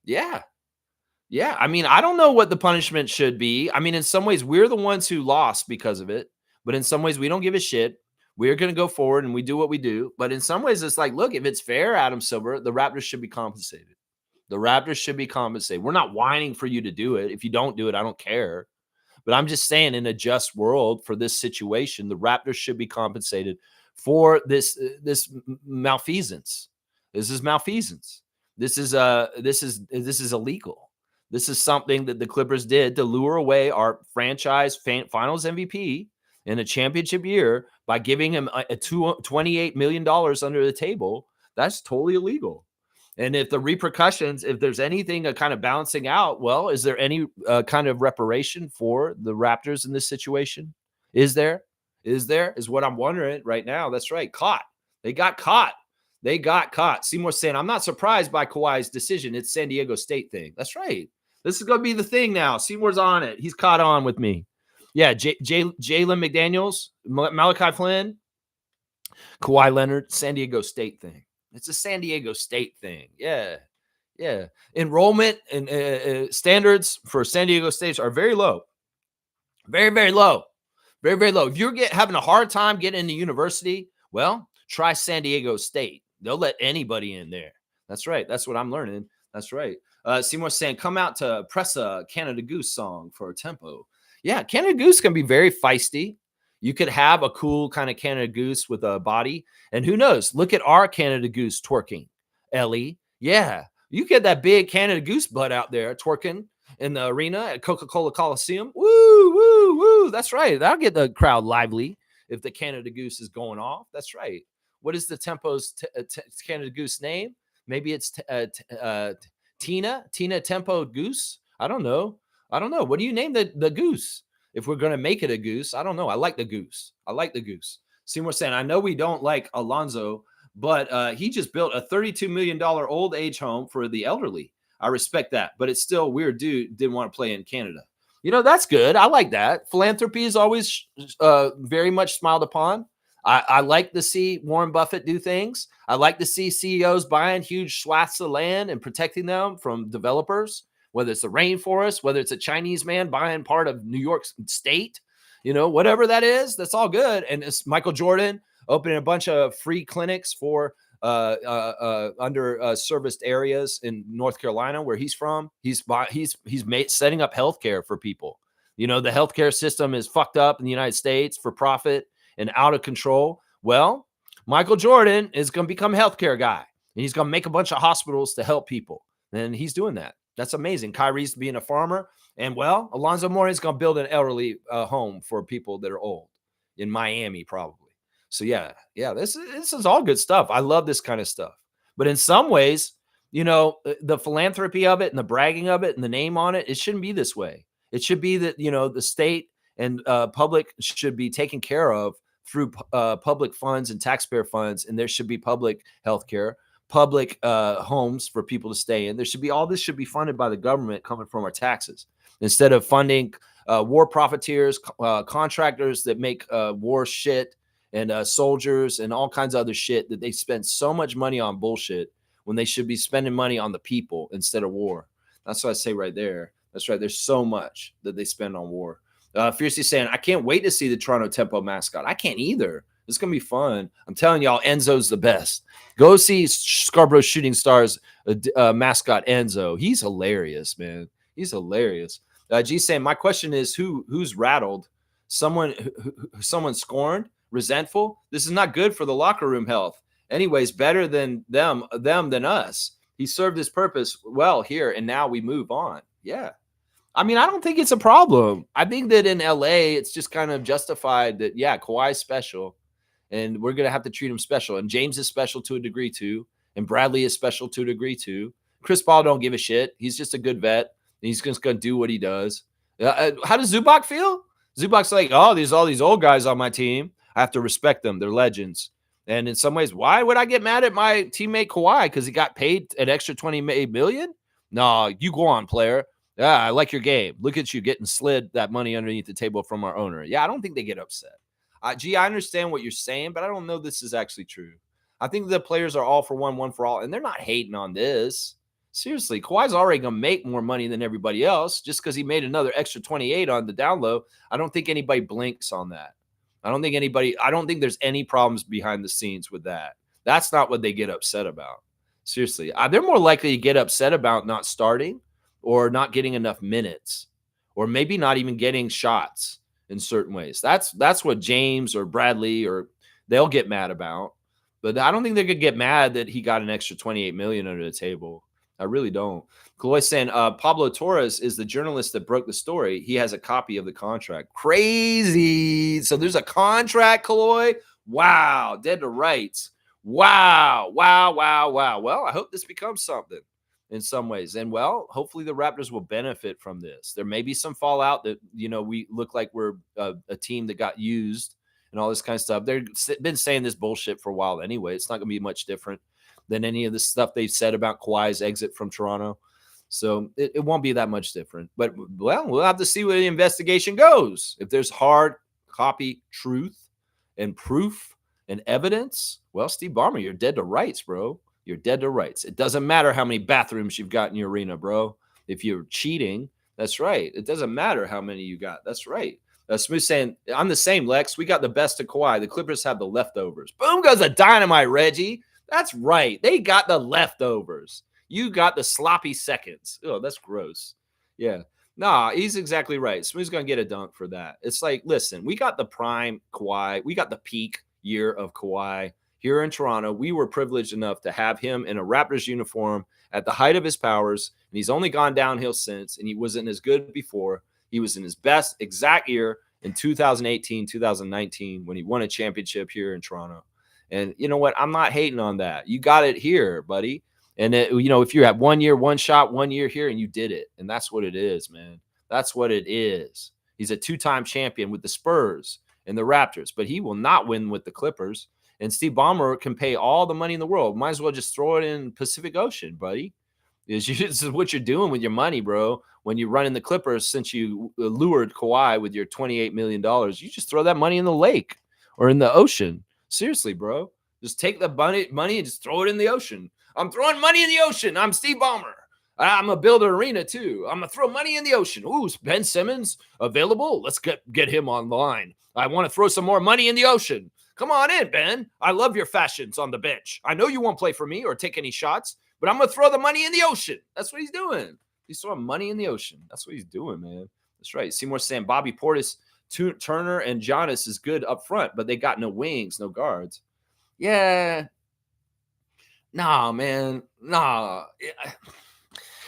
S1: I mean, I don't know what the punishment should be. I mean, in some ways, we're the ones who lost because of it. But in some ways, we don't give a shit. We're going to go forward and we do what we do. But in some ways, it's like, look, if it's fair, Adam Silver, the Raptors should be compensated. The Raptors should be compensated. We're not whining for you to do it. If you don't do it, I don't care. But I'm just saying, in a just world for this situation, the Raptors should be compensated for this malfeasance. This is malfeasance. This is illegal. This is something that the Clippers did to lure away our franchise finals MVP in a championship year by giving him a $28 million under the table. That's totally illegal. And if the repercussions, if there's anything kind of balancing out, well, is there any kind of reparation for the Raptors in this situation? Is there? Is what I'm wondering right now. That's right. Caught. They got caught. Seymour saying, I'm not surprised by Kawhi's decision. It's San Diego State thing. That's right. This is going to be the thing now. Seymour's on it. He's caught on with me. Yeah, Jalen McDaniels, Malachi Flynn, Kawhi Leonard, San Diego State thing. It's a San Diego State thing. Yeah. Enrollment and standards for San Diego State are very low. Very, very low. Very, very low. If you're having a hard time getting into university, well, try San Diego State. They'll let anybody in there. That's right. That's what I'm learning. That's right. Seymour saying, come out to press a Canada Goose song for a tempo. Yeah, Canada Goose can be very feisty. You could have a cool kind of Canada Goose with a body. And who knows? Look at our Canada Goose twerking, Ellie. Yeah. You get that big Canada Goose butt out there twerking in the arena at Coca-Cola Coliseum. Woo, woo, woo. That's right. That'll get the crowd lively if the Canada Goose is going off. That's right. What is the Tempo's Canada Goose name? Maybe it's Tina Tempo Goose. I don't know. What do you name the goose? If we're going to make it a goose, I don't know. I like the goose. Seymour saying, I know we don't like Alonzo, but he just built a $32 million old age home for the elderly. I respect that, but it's still weird. Dude didn't want to play in Canada. That's good. I like that. Philanthropy is always very much smiled upon. I like to see Warren Buffett do things. I like to see CEOs buying huge swaths of land and protecting them from developers, whether it's the rainforest, whether it's a Chinese man buying part of New York State, whatever that is, that's all good. And it's Michael Jordan opening a bunch of free clinics for under serviced areas in North Carolina, where he's from. He's setting up healthcare for people. The healthcare system is fucked up in the United States, for profit and out of control. Well, Michael Jordan is going to become a healthcare guy, and he's going to make a bunch of hospitals to help people. And he's doing that. That's amazing. Kyrie's being a farmer. And, well, Alonzo Mourning is going to build an elderly home for people that are old in Miami, probably. So, yeah, this is all good stuff. I love this kind of stuff. But in some ways, the philanthropy of it and the bragging of it and the name on it, it shouldn't be this way. It should be that, the state and public should be taken care of through public funds and taxpayer funds. And there should be public health care, public homes for people to stay in. All this should be funded by the government, coming from our taxes, instead of funding war profiteers, contractors that make war shit, and soldiers and all kinds of other shit that they spend so much money on bullshit when they should be spending money on the people instead of war. That's what I say right there. That's right. There's so much that they spend on war. Fiercely saying, I can't wait to see the Toronto Tempo mascot. I can't either. It's going to be fun. I'm telling y'all, Enzo's the best. Go see Scarborough Shooting Stars mascot Enzo. He's hilarious, man. He's hilarious. G saying, my question is, who's rattled? Someone scorned, resentful? This is not good for the locker room health. Anyways, better than them than us. He served his purpose well here, and now we move on. Yeah. I mean, I don't think it's a problem. I think that in LA, it's just kind of justified that, yeah, Kawhi's special, and we're going to have to treat him special. And James is special to a degree too. And Bradley is special to a degree too. Chris Paul don't give a shit. He's just a good vet. And he's just going to do what he does. How does Zubac feel? Zubac's like, oh, there's all these old guys on my team. I have to respect them. They're legends. And in some ways, why would I get mad at my teammate Kawhi? Because he got paid an extra $20 million? No, you go on, player. Yeah, I like your game. Look at you getting slid that money underneath the table from our owner. Yeah, I don't think they get upset. I understand what you're saying, but I don't know this is actually true. I think the players are all for one for all, and they're not hating on this. Seriously, Kawhi's already going to make more money than everybody else just because he made another extra 28 on the down low. I don't think anybody blinks on that. I don't think there's any problems behind the scenes with that. That's not what they get upset about. Seriously, they're more likely to get upset about not starting or not getting enough minutes, or maybe not even getting shots in certain ways. That's what James or Bradley or they'll get mad about. But I don't think they could get mad that he got an extra $28 million under the table. I really don't. Kaloy saying Pablo Torres is the journalist that broke the story. He has a copy of the contract. Crazy. So there's a contract, Kaloy. Wow. Dead to rights. Wow. Well, I hope this becomes something in some ways. And, well, hopefully the Raptors will benefit from this. There may be some fallout that, we look like we're a team that got used and all this kind of stuff. They've been saying this bullshit for a while anyway. It's not going to be much different than any of the stuff they've said about Kawhi's exit from Toronto. So it won't be that much different. But, well, we'll have to see where the investigation goes. If there's hard copy truth and proof and evidence, well, Steve Ballmer, you're dead to rights, bro. You're dead to rights. It doesn't matter how many bathrooms you've got in your arena, bro. If you're cheating, that's right. It doesn't matter how many you got. That's right. Smooth saying, I'm the same, Lex. We got the best of Kawhi. The Clippers have the leftovers. Boom goes a dynamite, Reggie. That's right. They got the leftovers. You got the sloppy seconds. Oh, that's gross. Yeah. Nah, he's exactly right. Smooth's gonna get a dunk for that. It's like, listen, we got the prime Kawhi, we got the peak year of Kawhi here in Toronto. We were privileged enough to have him in a Raptors uniform at the height of his powers, and he's only gone downhill since, and he wasn't as good before. He was in his best exact year in 2018, 2019 when he won a championship here in Toronto. And you know what? I'm not hating on that. You got it here, buddy. And if you have 1 year, one shot, 1 year here, and you did it, and that's what it is, man. That's what it is. He's a two-time champion with the Spurs and the Raptors, but he will not win with the Clippers. And Steve Ballmer can pay all the money in the world. Might as well just throw it in Pacific Ocean, buddy. This is what you're doing with your money, bro. When you run in the Clippers, since you lured Kawhi with your $28 million, you just throw that money in the lake or in the ocean. Seriously, bro. Just take the money and just throw it in the ocean. I'm throwing money in the ocean. I'm Steve Ballmer. I'm going to build an arena, too. I'm going to throw money in the ocean. Ooh, is Ben Simmons available? Let's get him on the line. I want to throw some more money in the ocean. Come on in, Ben. I love your fashions on the bench. I know you won't play for me or take any shots, but I'm going to throw the money in the ocean. That's what he's doing. He's throwing money in the ocean. That's what he's doing, man. That's right. Seymour saying Bobby Portis, Turner, and Giannis is good up front, but they got no wings, no guards. Yeah. Nah, man. Nah.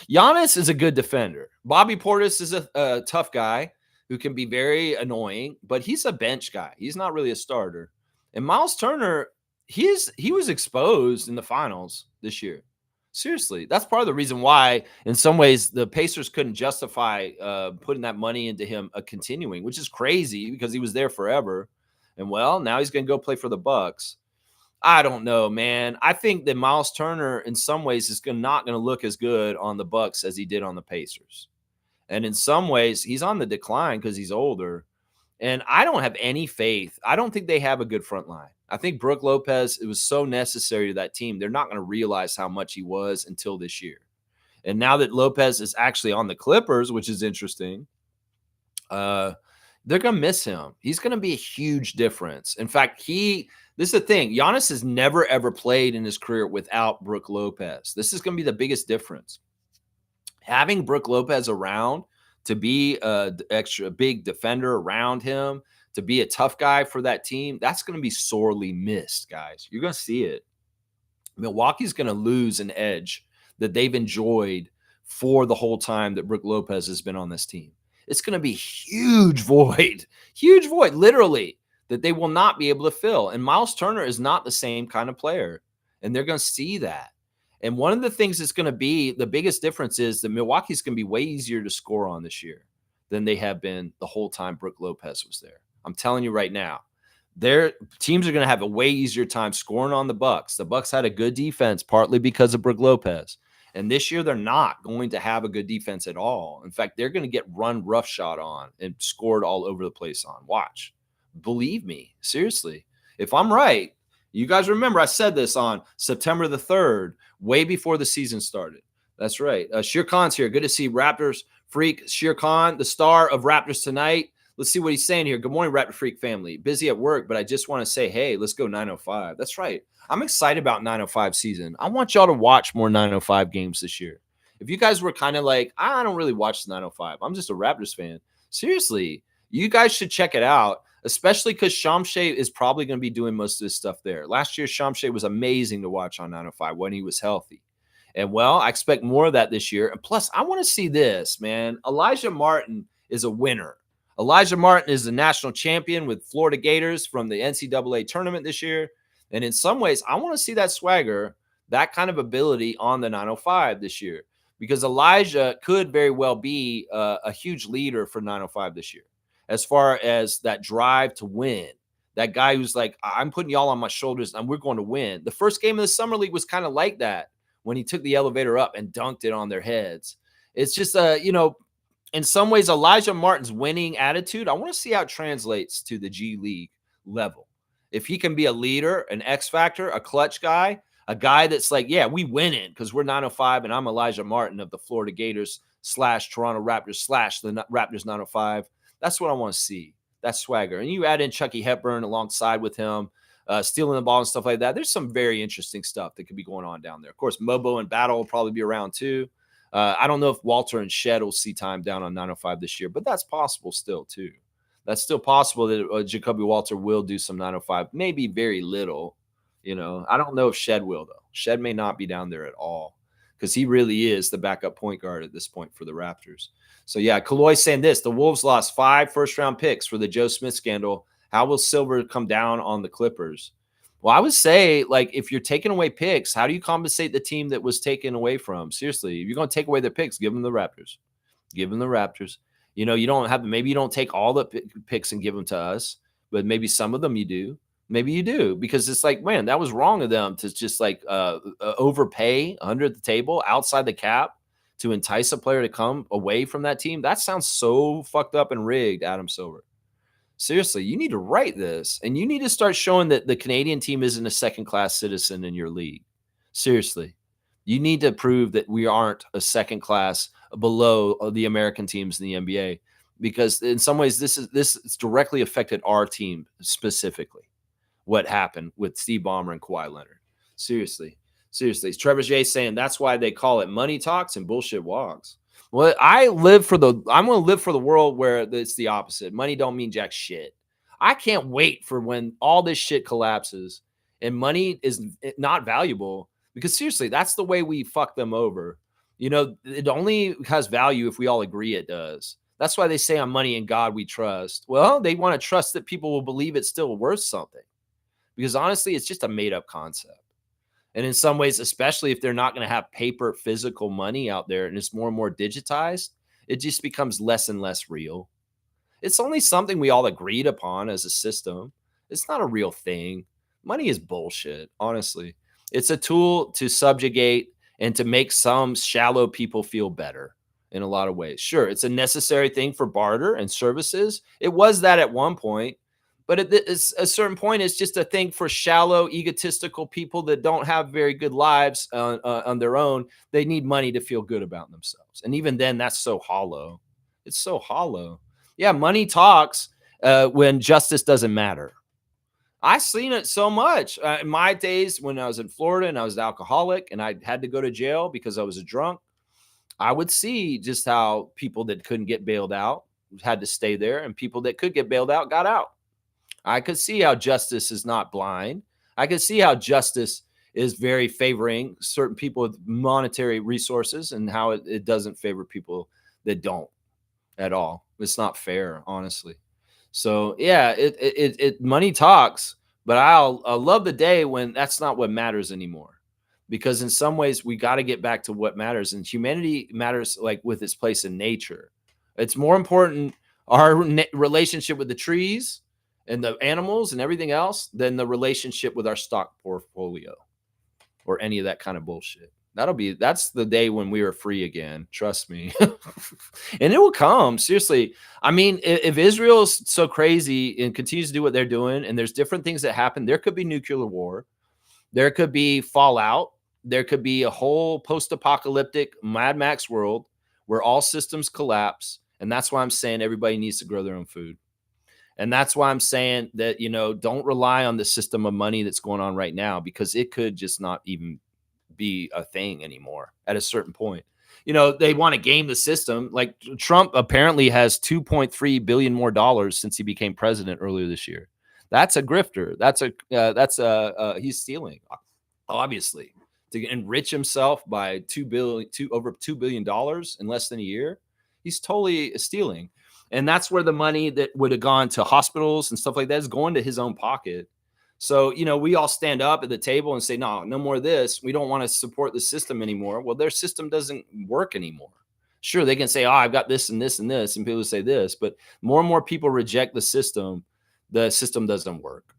S1: Giannis is a good defender. Bobby Portis is a tough guy who can be very annoying, but he's a bench guy. He's not really a starter. And Miles Turner, he was exposed in the finals this year. Seriously, that's part of the reason why, in some ways, the Pacers couldn't justify putting that money into him continuing, which is crazy because he was there forever. And well, now he's going to go play for the Bucks. I don't know, man. I think that Miles Turner, in some ways, is not going to look as good on the Bucks as he did on the Pacers. And in some ways, he's on the decline because he's older. And I don't have any faith. I don't think they have a good front line. I think Brook Lopez, it was so necessary to that team. They're not going to realize how much he was until this year. And now that Lopez is actually on the Clippers, which is interesting, they're going to miss him. He's going to be a huge difference. In fact, this is the thing. Giannis has never, ever played in his career without Brook Lopez. This is going to be the biggest difference. Having Brook Lopez around to be an extra big defender around him, to be a tough guy for that team, that's going to be sorely missed, guys. You're going to see it. Milwaukee's going to lose an edge that they've enjoyed for the whole time that Brook Lopez has been on this team. It's going to be huge void, literally, that they will not be able to fill. And Miles Turner is not the same kind of player, and they're going to see that. And one of the things that's going to be the biggest difference is that Milwaukee's going to be way easier to score on this year than they have been the whole time Brook Lopez was there. I'm telling you right now, their teams are going to have a way easier time scoring on the Bucks. The Bucks had a good defense partly because of Brook Lopez. And this year, they're not going to have a good defense at all. In fact, they're going to get run roughshod on and scored all over the place on. Watch. Believe me. Seriously. If I'm right, you guys remember I said this on September the 3rd, way before the season started. That's right. Shere Khan's here. Good to see Raptors Freak. Shere Khan, the star of Raptors Tonight. Let's see what he's saying here. Good morning, Raptor Freak family. Busy at work, but I just want to say, hey, let's go 905. That's right. I'm excited about 905 season. I want y'all to watch more 905 games this year. If you guys were kind of like, I don't really watch the 905. I'm just a Raptors fan. Seriously, you guys should check it out, especially because Chomche is probably going to be doing most of this stuff there. Last year, Chomche was amazing to watch on 905 when he was healthy. And, well, I expect more of that this year. And plus, I want to see this, man. Elijah Martin is a winner. Elijah Martin is the national champion with Florida Gators from the NCAA tournament this year. And in some ways, I want to see that swagger, that kind of ability on the 905 this year, because Elijah could very well be a huge leader for 905 this year as far as that drive to win. That guy who's like, I'm putting y'all on my shoulders and we're going to win. The first game of the Summer League was kind of like that when he took the elevator up and dunked it on their heads. It's just, in some ways, Elijah Martin's winning attitude, I want to see how it translates to the G League level. If he can be a leader, an X factor, a clutch guy, a guy that's like, yeah, we win it because we're 905 and I'm Elijah Martin of the Florida Gators / Toronto Raptors / the Raptors 905. That's what I want to see. That's swagger. And you add in Chucky Hepburn alongside with him, stealing the ball and stuff like that. There's some very interesting stuff that could be going on down there. Of course, Mobo and Battle will probably be around too. I don't know if Walter and Shed will see time down on 905 this year, but that's possible still too. That's still possible that Jacoby Walter will do some 905, maybe very little. I don't know if Shed will though. Shed may not be down there at all because he really is the backup point guard at this point for the Raptors. So yeah, Kaloy saying this: the Wolves lost 5 first-round picks for the Joe Smith scandal. How will Silver come down on the Clippers? Well, I would say, like, if you're taking away picks, how do you compensate the team that was taken away from? Seriously, if you're going to take away their picks, give them the Raptors. Give them the Raptors. You don't have, maybe you don't take all the picks and give them to us, but maybe some of them you do. Maybe you do, because it's like, man, that was wrong of them to just like overpay under the table, outside the cap, to entice a player to come away from that team. That sounds so fucked up and rigged, Adam Silver. Seriously, you need to write this, and you need to start showing that the Canadian team isn't a second-class citizen in your league. Seriously, you need to prove that we aren't a second-class below the American teams in the NBA, because in some ways this directly affected our team specifically. What happened with Steve Ballmer and Kawhi Leonard? Seriously. Trevor J saying that's why they call it money talks and bullshit walks. Well, I'm going to live for the world where it's the opposite. Money don't mean jack shit. I can't wait for when all this shit collapses and money is not valuable, because seriously, that's the way we fuck them over. It only has value if we all agree it does. That's why they say on money and God we trust. Well, they want to trust that people will believe it's still worth something, because honestly, it's just a made up concept. And in some ways, especially if they're not going to have paper, physical money out there and it's more and more digitized, it just becomes less and less real. It's only something we all agreed upon as a system. It's not a real thing. Money is bullshit, honestly. It's a tool to subjugate and to make some shallow people feel better in a lot of ways. Sure, it's a necessary thing for barter and services. It was that at one point. But at a certain point, it's just a thing for shallow, egotistical people that don't have very good lives on their own. They need money to feel good about themselves. And even then, that's so hollow. It's so hollow. Yeah, money talks when justice doesn't matter. I've seen it so much. In my days when I was in Florida and I was an alcoholic and I had to go to jail because I was a drunk, I would see just how people that couldn't get bailed out had to stay there, and people that could get bailed out got out. I could see how justice is not blind. I could see how justice is very favoring certain people with monetary resources, and how it doesn't favor people that don't at all. It's not fair, honestly. So yeah, it money talks, but I'll love the day when that's not what matters anymore, because in some ways we got to get back to what matters, and humanity matters, like with its place in nature. It's more important our relationship with the trees and the animals and everything else than the relationship with our stock portfolio or any of that kind of bullshit. That's the day when we are free again. Trust me. And it will come. Seriously. I mean, if Israel is so crazy and continues to do what they're doing, and there's different things that happen, there could be nuclear war. There could be fallout. There could be a whole post-apocalyptic Mad Max world where all systems collapse. And that's why I'm saying everybody needs to grow their own food. And that's why I'm saying that, don't rely on the system of money that's going on right now, because it could just not even be a thing anymore at a certain point. They want to game the system. Like Trump apparently has $2.3 billion more dollars since he became president earlier this year. That's a grifter. He's stealing, obviously, to enrich himself by over $2 billion in less than a year. He's totally stealing. And that's where the money that would have gone to hospitals and stuff like that is going to his own pocket. So, we all stand up at the table and say, no more of this. We don't want to support the system anymore. Well, their system doesn't work anymore. Sure, they can say, I've got this and this and this, and people say this, but more and more people reject the system doesn't work.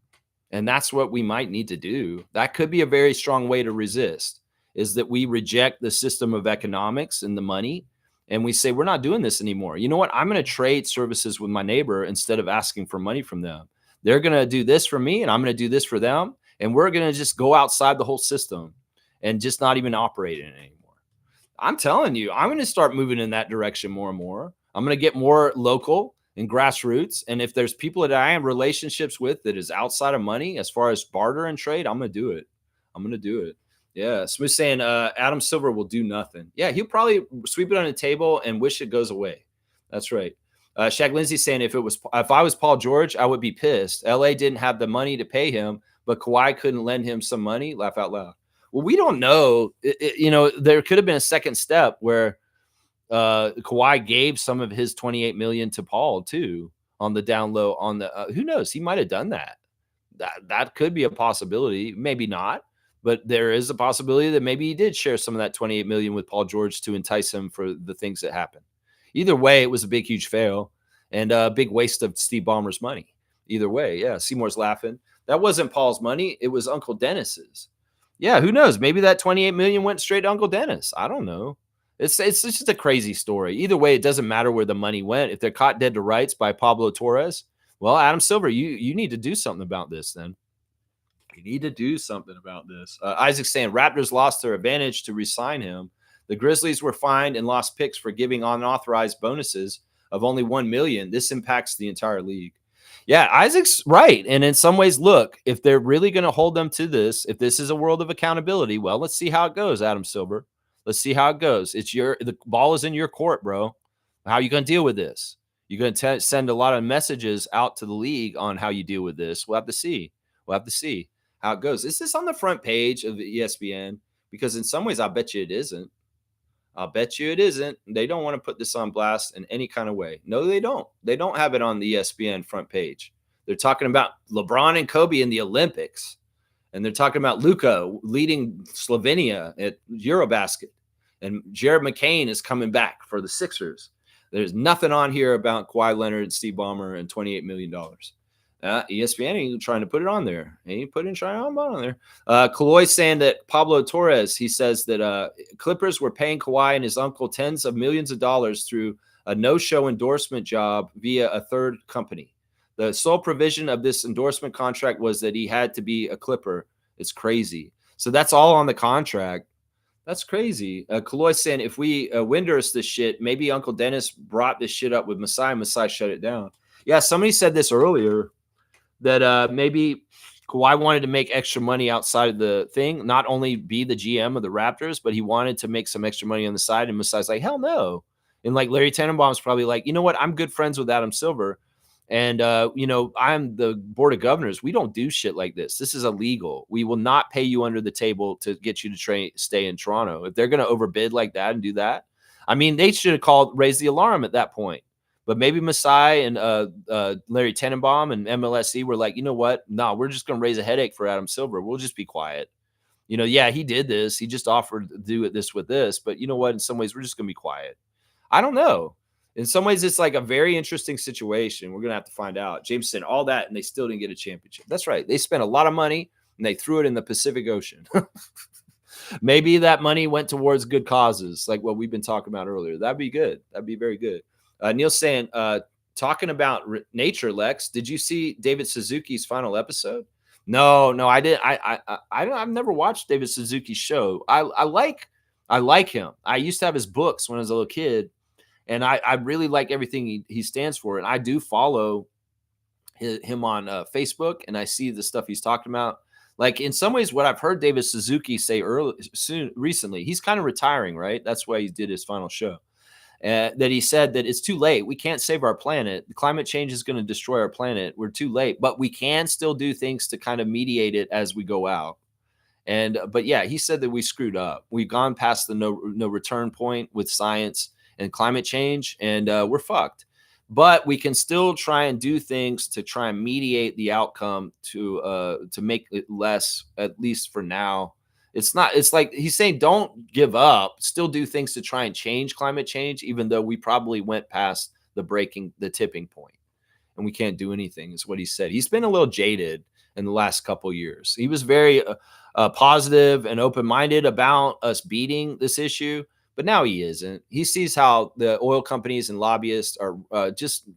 S1: And that's what we might need to do. That could be a very strong way to resist, is that we reject the system of economics and the money. And we say, we're not doing this anymore. You know what? I'm going to trade services with my neighbor instead of asking for money from them. They're going to do this for me, and I'm going to do this for them. And we're going to just go outside the whole system and just not even operate in it anymore. I'm telling you, I'm going to start moving in that direction more and more. I'm going to get more local and grassroots. And if there's people that I have relationships with that is outside of money, as far as barter and trade, I'm going to do it. Yeah, Smooth saying Adam Silver will do nothing. Yeah, he'll probably sweep it on the table and wish it goes away. That's right. Shaq Lindsay saying if I was Paul George, I would be pissed. LA didn't have the money to pay him, but Kawhi couldn't lend him some money. Laugh out loud. Well, we don't know. There could have been a second step where Kawhi gave some of his 28 million to Paul too on the down low. On the who knows? He might have done that. That could be a possibility. Maybe not, but there is a possibility that maybe he did share some of that 28 million with Paul George to entice him for the things that happened. Either way, it was a big, huge fail and a big waste of Steve Ballmer's money. Either way, yeah. Seymour's laughing. That wasn't Paul's money. It was Uncle Dennis's. Yeah, who knows? Maybe that 28 million went straight to Uncle Dennis. I don't know. It's just a crazy story. Either way, it doesn't matter where the money went. If they're caught dead to rights by Pablo Torres, well, Adam Silver, you need to do something about this then. You need to do something about this. Isaac's saying Raptors lost their advantage to re-sign him. The Grizzlies were fined and lost picks for giving unauthorized bonuses of only $1 million. This impacts the entire league. Yeah, Isaac's right. And in some ways, look, if they're really going to hold them to this, if this is a world of accountability, well, let's see how it goes, Adam Silver. Let's see how it goes. The ball is in your court, bro. How are you going to deal with this? You're going to send a lot of messages out to the league on how you deal with this. We'll have to see. We'll have to see how it goes. Is this on the front page of the ESPN? Because in some ways, I bet you it isn't. I'll bet you it isn't. They don't want to put this on blast in any kind of way. No, they don't. They don't have it on the ESPN front page. They're talking about LeBron and Kobe in the Olympics. And they're talking about Luka leading Slovenia at Eurobasket. And Jared McCain is coming back for the Sixers. There's nothing on here about Kawhi Leonard, Steve Ballmer, and $28 million. ESPN ain't trying to put it on there. Ain't trying to put it on there. Kaloy saying that Pablo Torres, he says that Clippers were paying Kawhi and his uncle tens of millions of dollars through a no-show endorsement job via a third company. The sole provision of this endorsement contract was that he had to be a Clipper. It's crazy. So that's all on the contract. That's crazy. Kaloy saying if we Windurst this shit, maybe Uncle Dennis brought this shit up with Masai. Masai shut it down. Yeah, somebody said this earlier that maybe Kawhi wanted to make extra money outside of the thing, not only be the GM of the Raptors, but he wanted to make some extra money on the side. And Masai's like, hell no. And like Larry Tannenbaum's probably like, you know what? I'm good friends with Adam Silver. And, I'm the board of governors. We don't do shit like this. This is illegal. We will not pay you under the table to get you to stay in Toronto. If they're going to overbid like that and do that, I mean, they should have raised the alarm at that point. But maybe Masai and Larry Tannenbaum and MLSE were like, you know what? No, we're just going to raise a headache for Adam Silver. We'll just be quiet. Yeah, he did this. He just offered to do this with this. But you know what? In some ways, we're just going to be quiet. I don't know. In some ways, it's like a very interesting situation. We're going to have to find out. James said all that, and they still didn't get a championship. That's right. They spent a lot of money, and they threw it in the Pacific Ocean. Maybe that money went towards good causes, like what we've been talking about earlier. That'd be good. That'd be very good. Neil saying, talking about nature, Lex, did you see David Suzuki's final episode? No, I didn't. I've never watched David Suzuki's show. I like him. I used to have his books when I was a little kid. And I really like everything he stands for. And I do follow him on Facebook, and I see the stuff he's talking about. Like in some ways, what I've heard David Suzuki say recently, he's kind of retiring, right? That's why he did his final show. That he said that it's too late. We can't save our planet. Climate change is going to destroy our planet. We're too late, but we can still do things to kind of mediate it as we go out. But yeah, he said that we screwed up. We've gone past the no return point with science and climate change, and we're fucked. But we can still try and do things to try and mediate the outcome to make it less, at least for now. It's like he's saying, don't give up, still do things to try and change climate change, even though we probably went past the tipping point and we can't do anything, is what he said. He's been a little jaded in the last couple of years. He was very positive and open-minded about us beating this issue. But now he isn't. He sees how the oil companies and lobbyists are just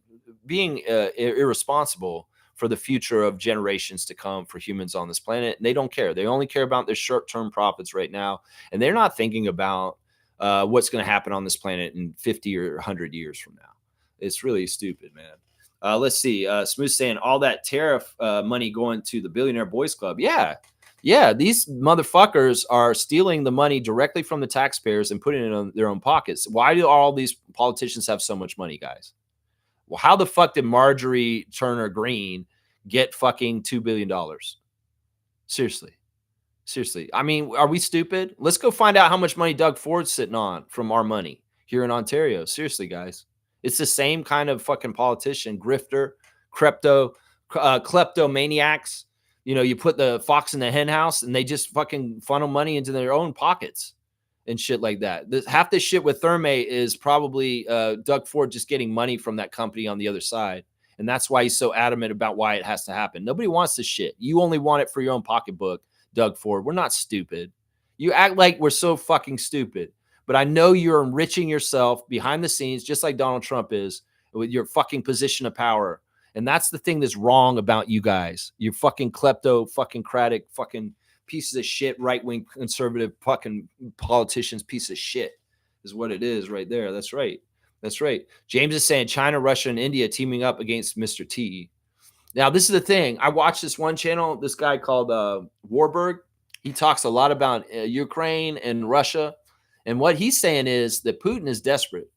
S1: being irresponsible for the future of generations to come for humans on this planet. And they don't care. They only care about their short-term profits right now. And they're not thinking about what's going to happen on this planet in 50 or 100 years from now. It's really stupid, man. Let's see. Smooth saying all that tariff money going to the Billionaire Boys Club. Yeah. Yeah, these motherfuckers are stealing the money directly from the taxpayers and putting it in their own pockets. Why do all these politicians have so much money, guys? Well, how the fuck did Marjorie Turner Green get fucking $2 billion? Seriously. Seriously. I mean, are we stupid? Let's go find out how much money Doug Ford's sitting on from our money here in Ontario. Seriously, guys. It's the same kind of fucking politician, grifter, kleptomaniacs. You know, you put the fox in the hen house and they just fucking funnel money into their own pockets and shit like that. Half this shit with Therme is probably Doug Ford just getting money from that company on the other side. And that's why he's so adamant about why it has to happen. Nobody wants this shit. You only want it for your own pocketbook, Doug Ford. We're not stupid. You act like we're so fucking stupid. But I know you're enriching yourself behind the scenes, just like Donald Trump is, with your fucking position of power. And that's the thing that's wrong about you guys. You're fucking klepto, fucking cratic, fucking pieces of shit, right-wing conservative fucking politicians, piece of shit is what it is right there. That's right. That's right. James is saying China, Russia, and India teaming up against Mr. T. Now, this is the thing. I watched this one channel, this guy called Warburg. He talks a lot about Ukraine and Russia. And what he's saying is that Putin is desperate.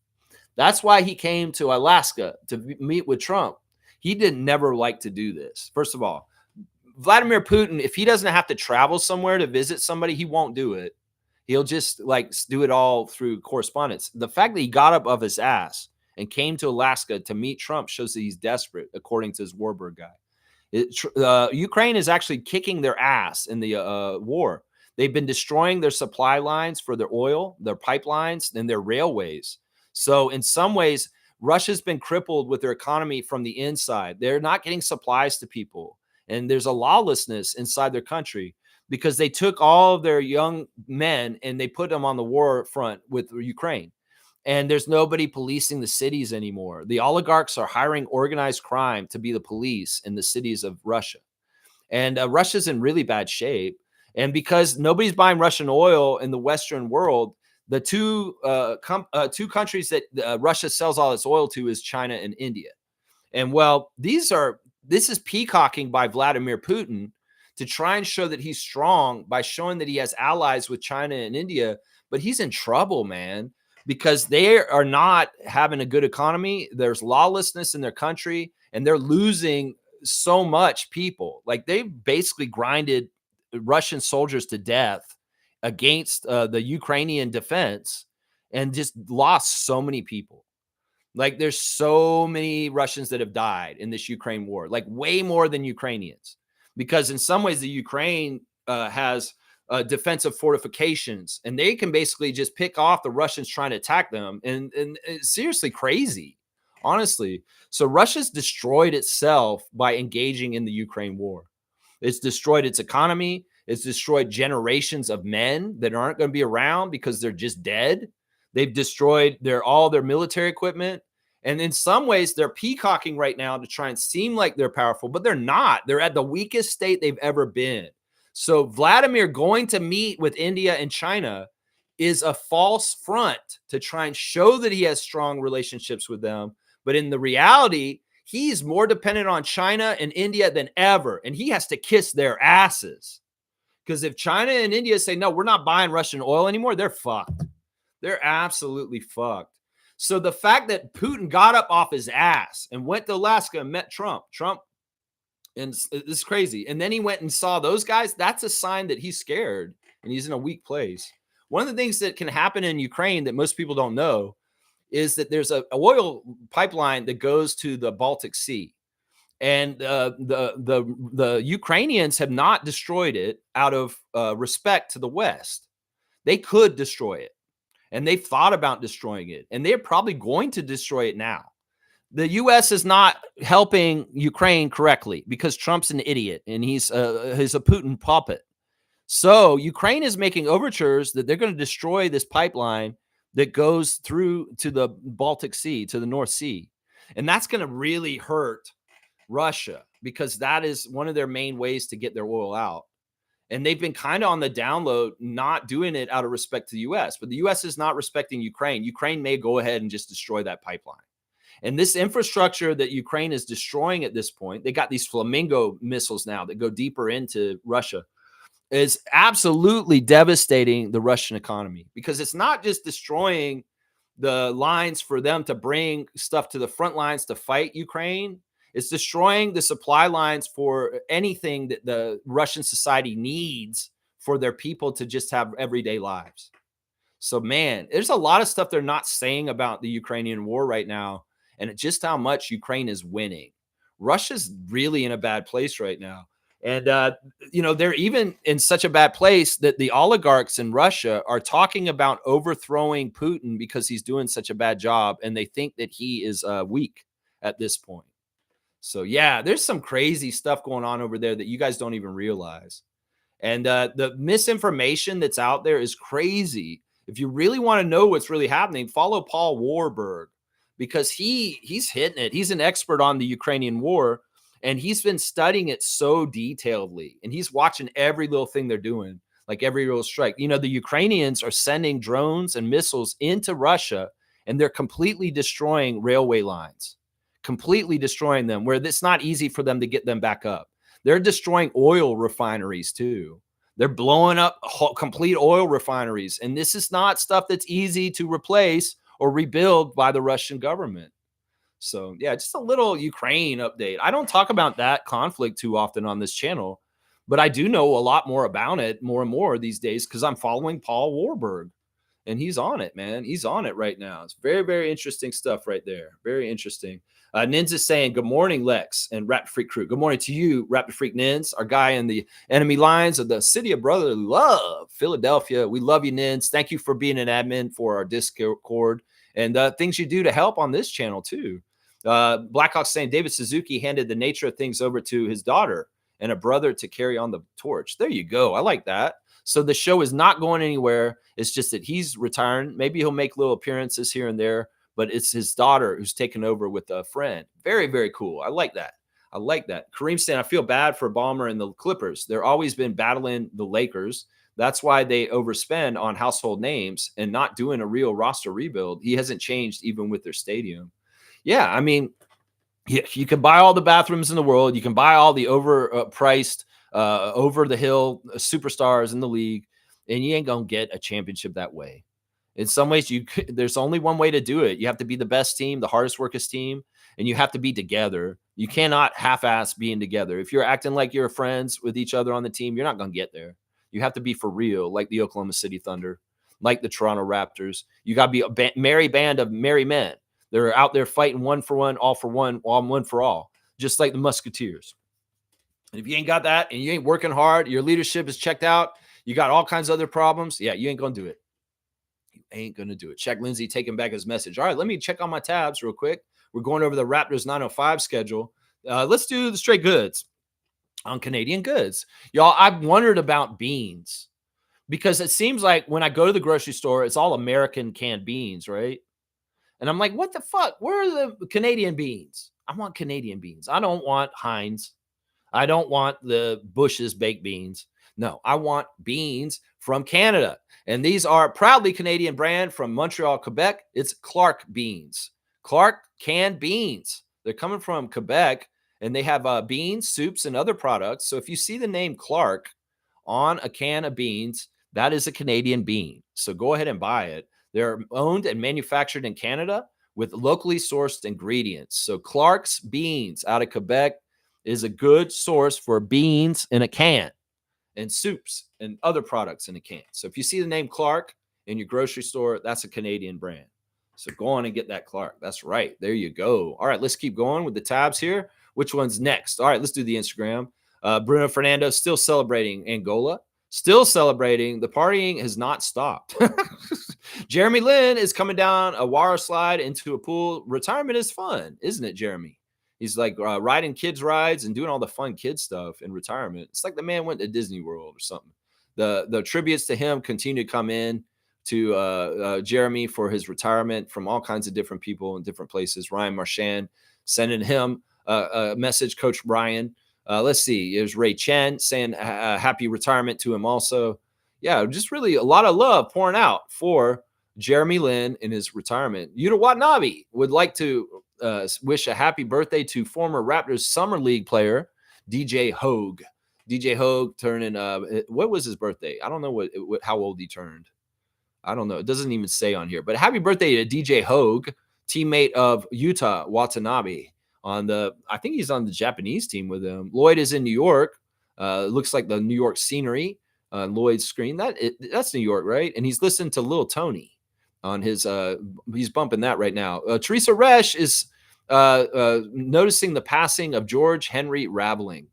S1: That's why he came to Alaska to meet with Trump. He didn't never like to do this. First of all, Vladimir Putin, if he doesn't have to travel somewhere to visit somebody, he won't do it. He'll just like do it all through correspondence. The fact that he got up off his ass and came to Alaska to meet Trump shows that he's desperate, according to this Warburg guy. Ukraine is actually kicking their ass in the war. They've been destroying their supply lines for their oil, their pipelines, and their railways. So in some ways, Russia's been crippled with their economy from the inside. They're not getting supplies to people. And there's a lawlessness inside their country because they took all of their young men and they put them on the war front with Ukraine. And there's nobody policing the cities anymore. The oligarchs are hiring organized crime to be the police in the cities of Russia. And Russia's in really bad shape. And because nobody's buying Russian oil in the Western world, the two countries that Russia sells all its oil to is China and India. And well, this is peacocking by Vladimir Putin to try and show that he's strong by showing that he has allies with China and India. But he's in trouble, man, because they are not having a good economy. There's lawlessness in their country, and they're losing so much people. Like they've basically grinded Russian soldiers to death against the Ukrainian defense and just lost so many people. Like there's so many Russians that have died in this Ukraine war, like way more than Ukrainians, because in some ways the Ukraine has defensive fortifications and they can basically just pick off the Russians trying to attack them. And it's seriously crazy, honestly. So Russia's destroyed itself by engaging in the Ukraine war. It's destroyed its economy. It's destroyed generations of men that aren't going to be around because they're just dead. They've destroyed all their military equipment. And in some ways, they're peacocking right now to try and seem like they're powerful, but they're not. They're at the weakest state they've ever been. So Vladimir going to meet with India and China is a false front to try and show that he has strong relationships with them. But in the reality, he's more dependent on China and India than ever. And he has to kiss their asses. Because if China and India say, no, we're not buying Russian oil anymore, they're fucked. They're absolutely fucked. So the fact that Putin got up off his ass and went to Alaska and met Trump, and this is crazy. And then he went and saw those guys. That's a sign that he's scared and he's in a weak place. One of the things that can happen in Ukraine that most people don't know is that there's an oil pipeline that goes to the Baltic Sea. And the Ukrainians have not destroyed it out of respect to the West. They could destroy it. And they've thought about destroying it. And they're probably going to destroy it now. The U.S. is not helping Ukraine correctly because Trump's an idiot and he's a Putin puppet. So Ukraine is making overtures that they're going to destroy this pipeline that goes through to the Baltic Sea, to the North Sea. And that's going to really hurt Russia because that is one of their main ways to get their oil out. And they've been kind of on the download, not doing it out of respect to the U.S. But the U.S. is not respecting Ukraine. Ukraine may go ahead and just destroy that pipeline. And this infrastructure that Ukraine is destroying at this point, they got these Flamingo missiles now that go deeper into Russia. is absolutely devastating the Russian economy, because it's not just destroying the lines for them to bring stuff to the front lines to fight Ukraine. It's destroying the supply lines for anything that the Russian society needs for their people to just have everyday lives. So, man, there's a lot of stuff they're not saying about the Ukrainian war right now, and just how much Ukraine is winning. Russia's really in a bad place right now. And, they're even in such a bad place that the oligarchs in Russia are talking about overthrowing Putin because he's doing such a bad job. And they think that he is weak at this point. So, yeah, there's some crazy stuff going on over there that you guys don't even realize. And the misinformation that's out there is crazy. If you really want to know what's really happening, follow Paul Warburg, because he's hitting it. He's an expert on the Ukrainian war, and he's been studying it so detailedly. And he's watching every little thing they're doing, like every little strike. The Ukrainians are sending drones and missiles into Russia, and they're completely destroying railway lines, completely destroying them, where it's not easy for them to get them back up. They're destroying oil refineries too. They're blowing up complete oil refineries. And this is not stuff that's easy to replace or rebuild by the Russian government. So, yeah, just a little Ukraine update. I don't talk about that conflict too often on this channel, but I do know a lot more about it more and more these days because I'm following Paul Warburg. And he's on it, man. He's on it right now. It's very, very interesting stuff right there. Very interesting. Nins saying, good morning, Lex and Raptor Freak crew. Good morning to you, Raptor Freak Nins, our guy in the enemy lines of the city of brotherly love, Philadelphia. We love you, Nins. Thank you for being an admin for our Discord and things you do to help on this channel, too. Blackhawk saying, David Suzuki handed the nature of things over to his daughter and a brother to carry on the torch. There you go. I like that. So the show is not going anywhere. It's just that he's retiring. Maybe he'll make little appearances here and there, but it's his daughter who's taken over with a friend. Very, very cool. I like that. I like that. Kareem saying, I feel bad for Ballmer and the Clippers. They're always been battling the Lakers. That's why they overspend on household names and not doing a real roster rebuild. He hasn't changed even with their stadium. Yeah, I mean, you can buy all the bathrooms in the world. You can buy all the overpriced, over the hill superstars in the league, and you ain't gonna get a championship that way. In some ways, there's only one way to do it. You have to be the best team, the hardest workers team, and you have to be together. You cannot half-ass being together. If you're acting like you're friends with each other on the team, you're not gonna get there. You have to be for real, like the Oklahoma City Thunder, like the Toronto Raptors. You got to be a merry band of merry men. They're out there fighting one for one, all one for all, just like the Musketeers. And if you ain't got that and you ain't working hard, your leadership is checked out, you got all kinds of other problems, yeah, you ain't going to do it. You ain't going to do it. Check Lindsay taking back his message. All right, let me check on my tabs real quick. We're going over the Raptors 905 schedule. Let's do the straight goods on Canadian goods. Y'all, I've wondered about beans because it seems like when I go to the grocery store, it's all American canned beans, right? And I'm like, what the fuck? Where are the Canadian beans? I want Canadian beans. I don't want Heinz. I don't want the Bush's baked beans. No, I want beans from Canada. And these are proudly Canadian brand from Montreal, Quebec. It's Clark beans. Clark canned beans. They're coming from Quebec, and they have beans, soups, and other products. So if you see the name Clark on a can of beans, that is a Canadian bean. So go ahead and buy it. They're owned and manufactured in Canada with locally sourced ingredients. So Clark's beans out of Quebec is a good source for beans in a can and soups and other products in a can. So if you see the name Clark in your grocery store, that's a Canadian brand. So go on and get that Clark. That's right. There you go. All right, let's keep going with the tabs here. Which one's next? All right, let's do the Instagram. Bruno Fernando still celebrating Angola. Still celebrating. The partying has not stopped. Jeremy Lin is coming down a water slide into a pool. Retirement is fun, isn't it, Jeremy? He's like riding kids' rides and doing all the fun kid stuff in retirement. It's like the man went to Disney World or something. The tributes to him continue to come in to Jeremy for his retirement from all kinds of different people in different places. Ryan Marchand sending him a message, Coach Brian. Let's see. There's Ray Chen saying happy retirement to him also. Yeah, just really a lot of love pouring out for Jeremy Lin in his retirement. Yuta Watanabe would like to wish a happy birthday to former Raptors Summer League player DJ Hogue. DJ Hogue turning. What was his birthday? I don't know how old he turned. I don't know. It doesn't even say on here. But happy birthday to DJ Hogue, teammate of Utah Watanabe. I think he's on the Japanese team with him. Lloyd is in New York. Looks like the New York scenery on Lloyd's screen. That's New York, right? And he's listening to Lil Tony on his. He's bumping that right now. Teresa Resch is noticing the passing of George Henry Raveling.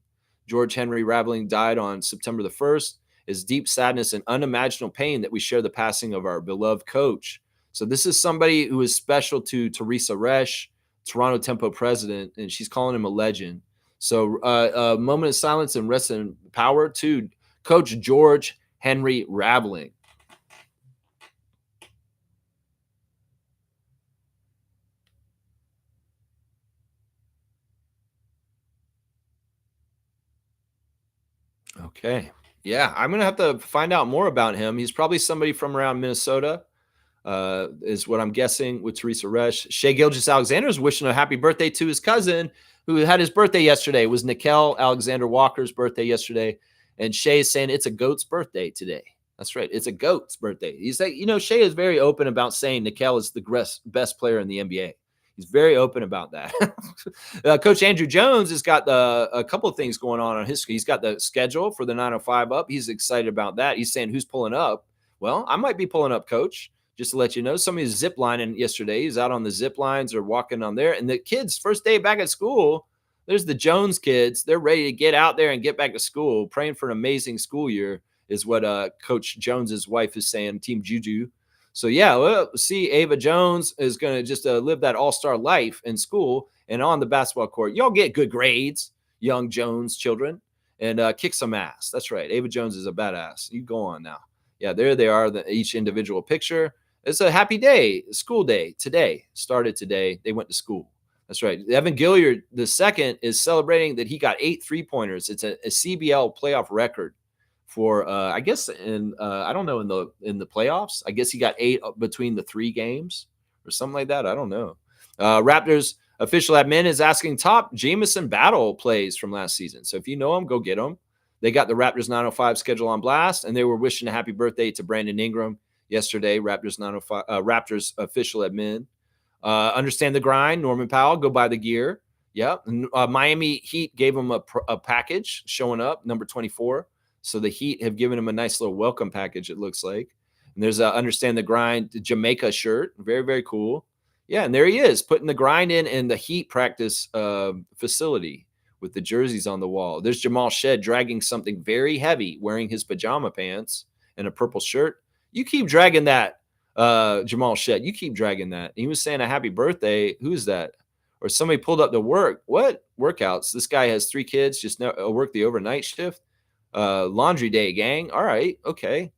S1: George Henry Raveling died on September the 1st. Is deep sadness and unimaginable pain that we share the passing of our beloved coach. So this is somebody who is special to Teresa Resch, Toronto Tempo president, and she's calling him a legend. So a moment of silence and rest in power to Coach George Henry Raveling. Okay. Yeah, I'm going to have to find out more about him. He's probably somebody from around Minnesota, is what I'm guessing with Teresa Resch. Shea Gilgeous-Alexander is wishing a happy birthday to his cousin who had his birthday yesterday. It was Nickel Alexander Walker's birthday yesterday. And Shea is saying it's a GOAT's birthday today. That's right. It's a GOAT's birthday. He's like, Shea is very open about saying Nickel is the best player in the NBA. He's very open about that. Coach Andrew Jones has got a couple of things going on his. He's got the schedule for the 905 up. He's excited about that. He's saying, who's pulling up? Well, I might be pulling up, Coach. Just to let you know, somebody's zip lining yesterday. He's out on the zip lines or walking on there. And the kids, first day back at school, there's the Jones kids. They're ready to get out there and get back to school, praying for an amazing school year is what Coach Jones's wife is saying, Team Juju. So, yeah, well, see, Ava Jones is going to just live that all-star life in school and on the basketball court. Y'all get good grades, young Jones children, and kick some ass. That's right. Ava Jones is a badass. You go on now. Yeah, there they are, each individual picture. It's a happy day, school day today. Started today. They went to school. That's right. Evan Gilliard II is celebrating that he got 8 3-pointers. It's a CBL playoff record for I guess I don't know in the playoffs. I guess he got 8 between the 3 games or something like that. I don't know. Raptors official admin is asking top Jamison Battle plays from last season. So if you know them, go get them. They got the Raptors 905 schedule on blast, and they were wishing a happy birthday to Brandon Ingram yesterday. Raptors 905 Raptors official admin. Understand the grind. Norman Powell, go buy the gear. Yep. Miami Heat gave him a package showing up, number 24. So the Heat have given him a nice little welcome package, it looks like. And there's a Understand the Grind Jamaica shirt. Very, very cool. Yeah, and there he is, putting the grind in the Heat practice facility with the jerseys on the wall. There's Jamal Shed dragging something very heavy, wearing his pajama pants and a purple shirt. You keep dragging that, Jamal Shed. You keep dragging that. He was saying a happy birthday. Who's that? Or somebody pulled up to work. What workouts? This guy has 3 kids, just work the overnight shift. Laundry day, gang. All right. Okay.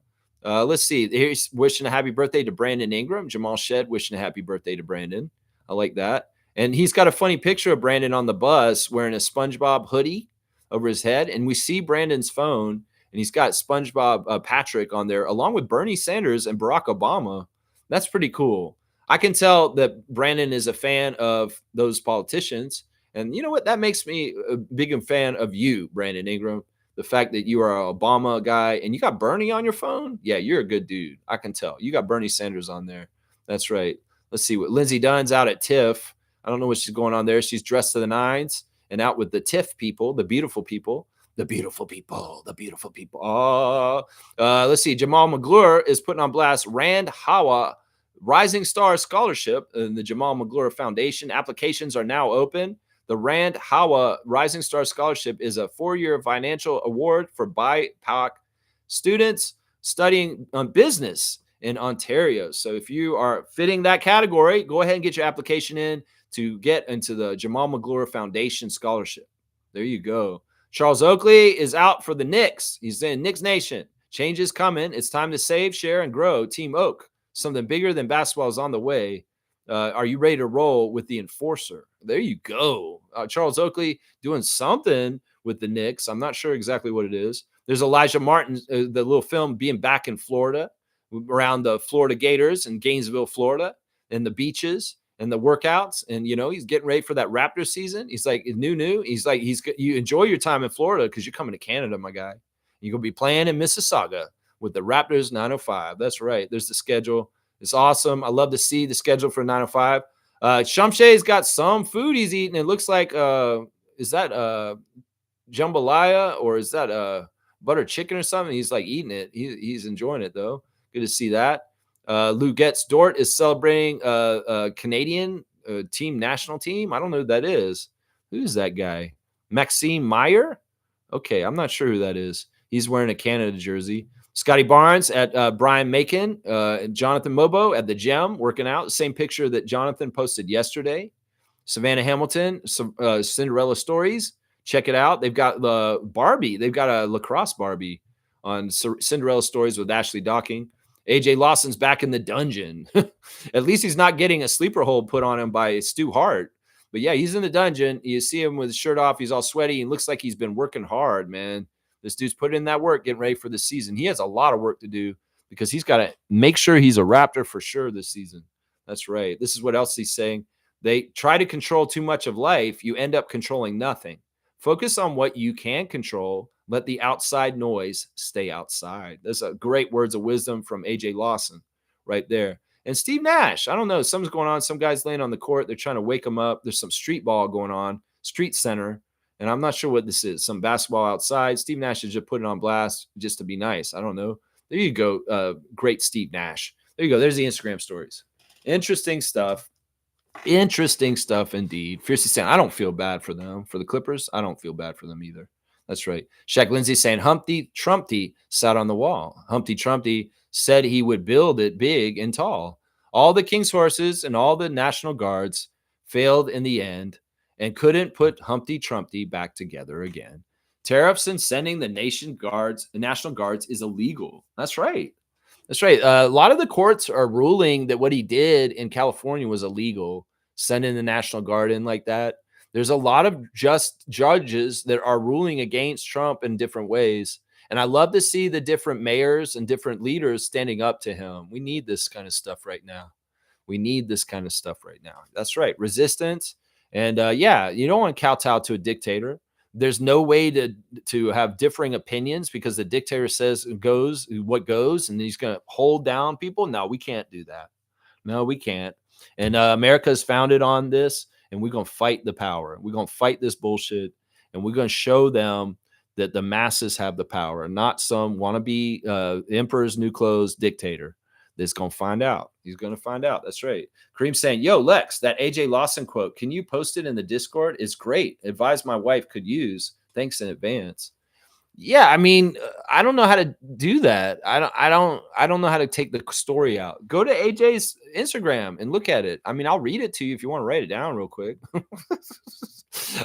S1: Let's see. Here's wishing a happy birthday to Brandon Ingram. Jamal Shed wishing a happy birthday to Brandon. I like that. And he's got a funny picture of Brandon on the bus wearing a SpongeBob hoodie over his head. And we see Brandon's phone, and he's got SpongeBob Patrick on there, along with Bernie Sanders and Barack Obama. That's pretty cool. I can tell that Brandon is a fan of those politicians. And you know what? That makes me a big fan of you, Brandon Ingram. The fact that you are an Obama guy and you got Bernie on your phone. Yeah, you're a good dude. I can tell. You got Bernie Sanders on there. That's right. Let's see what Lindsey Dunn's out at TIFF. I don't know what she's going on there. She's dressed to the nines and out with the TIFF people, the beautiful people, the beautiful people, the beautiful people. Let's see. Jamal McGlure is putting on blast Rand Hawa Rising Star Scholarship in the Jamal McGlure Foundation. Applications are now open. The Rand Hawa Rising Star Scholarship is a 4-year financial award for BIPOC students studying business in Ontario. So if you are fitting that category, go ahead and get your application in to get into the Jamal McGlure Foundation Scholarship. There you go. Charles Oakley is out for the Knicks. He's in Knicks Nation. Change is coming. It's time to save, share, and grow. Team Oak. Something bigger than basketball is on the way. Are you ready to roll with the enforcer? There you go. Charles Oakley doing something with the Knicks. I'm not sure exactly what it is. There's Elijah Martin, the little film being back in Florida, around the Florida Gators in Gainesville, Florida, and the beaches. and the workouts, and he's getting ready for that Raptors season. He's like new. He's like you enjoy your time in Florida because you're coming to Canada, my guy. You're gonna be playing in Mississauga with the Raptors 905. That's right. There's the schedule. It's awesome. I love to see the schedule for 905. Chomche's got some food he's eating. It looks like is that jambalaya, or is that butter chicken or something? He's like eating it. He's enjoying it though. Good to see that. Lou Getz Dort is celebrating Canadian team national team. I don't know who that is. Who's that guy? Maxime Meyer? Okay, I'm not sure who that is. He's wearing a Canada jersey. Scotty Barnes at Brian Macon, Jonathan Mobo at the gym working out. Same picture that Jonathan posted yesterday. Savannah Hamilton, Cinderella Stories. Check it out. They've got the Barbie. They've got a lacrosse Barbie on Cinderella Stories with Ashley Docking. AJ Lawson's back in the dungeon. At least he's not getting a sleeper hold put on him by Stu Hart. But yeah, he's in the dungeon. You see him with his shirt off. He's all sweaty. He looks like he's been working hard, man. This dude's putting in that work, getting ready for the season. He has a lot of work to do because he's got to make sure he's a Raptor for sure this season. That's right. This is what else he's saying. They try to control too much of life. You end up controlling nothing. Focus on what you can control. Let the outside noise stay outside. There's a great words of wisdom from AJ Lawson right there. And Steve Nash, I don't know. Something's going on. Some guy's laying on the court. They're trying to wake him up. There's some street ball going on, street center. And I'm not sure what this is. Some basketball outside. Steve Nash is just putting on blast just to be nice. I don't know. There you go. Great Steve Nash. There you go. There's the Instagram stories. Interesting stuff. Interesting stuff indeed. Fiercely saying, I don't feel bad for them. For the Clippers, I don't feel bad for them either. That's right. Shaq Lindsay saying Humpty Trumpty sat on the wall. Humpty Trumpty said he would build it big and tall. All the king's horses and all the National Guards failed in the end and couldn't put Humpty Trumpty back together again. Tariffs and sending the National Guards is illegal. That's right. That's right. A lot of the courts are ruling that what he did in California was illegal, sending the National Guard in like that. There's a lot of just judges that are ruling against Trump in different ways. And I love to see the different mayors and different leaders standing up to him. We need this kind of stuff right now. We need this kind of stuff right now. That's right. Resistance. And yeah, you don't want to kowtow to a dictator. There's no way to have differing opinions because the dictator says goes what goes, and he's going to hold down people. No, we can't do that. No, we can't. And America is founded on this, and we're going to fight the power. We're going to fight this bullshit, and we're going to show them that the masses have the power, not some wannabe emperor's new clothes dictator that's going to find out. He's going to find out. That's right. Kareem saying, yo, Lex, that AJ Lawson quote, can you post it in the Discord? It's great. Advise my wife could use. Thanks in advance. Yeah, I mean, I don't know how to do that. I don't know how to take the story out. Go to AJ's Instagram and look at it. I mean, I'll read it to you if you want to write it down real quick.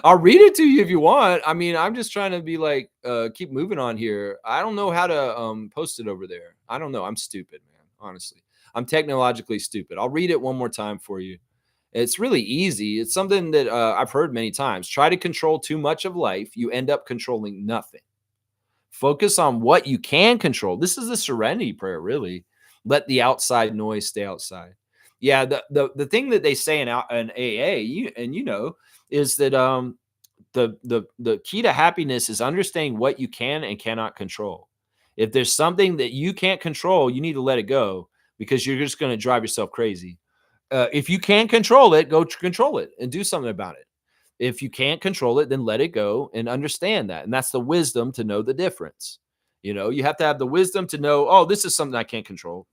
S1: I'll read it to you if you want. I mean, I'm just trying to be like, keep moving on here. I don't know how to post it over there. I don't know. I'm stupid, man. Honestly, I'm technologically stupid. I'll read it one more time for you. It's really easy. It's something that I've heard many times. Try to control too much of life. You end up controlling nothing. Focus on what you can control. This is the serenity prayer, really. Let the outside noise stay outside. Yeah, the thing that they say in AA, is that the key to happiness is understanding what you can and cannot control. If there's something that you can't control, you need to let it go because you're just going to drive yourself crazy. If you can control it, go control it and do something about it. If you can't control it, then let it go and understand that. And that's the wisdom to know the difference. You have to have the wisdom to know, oh, this is something I can't control.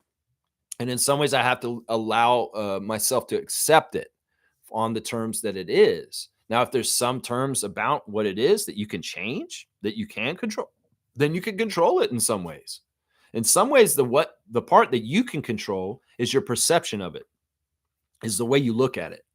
S1: And in some ways, I have to allow myself to accept it on the terms that it is. Now, if there's some terms about what it is that you can change, that you can control, then you can control it in some ways. In some ways, the part that you can control is your perception of it, is the way you look at it.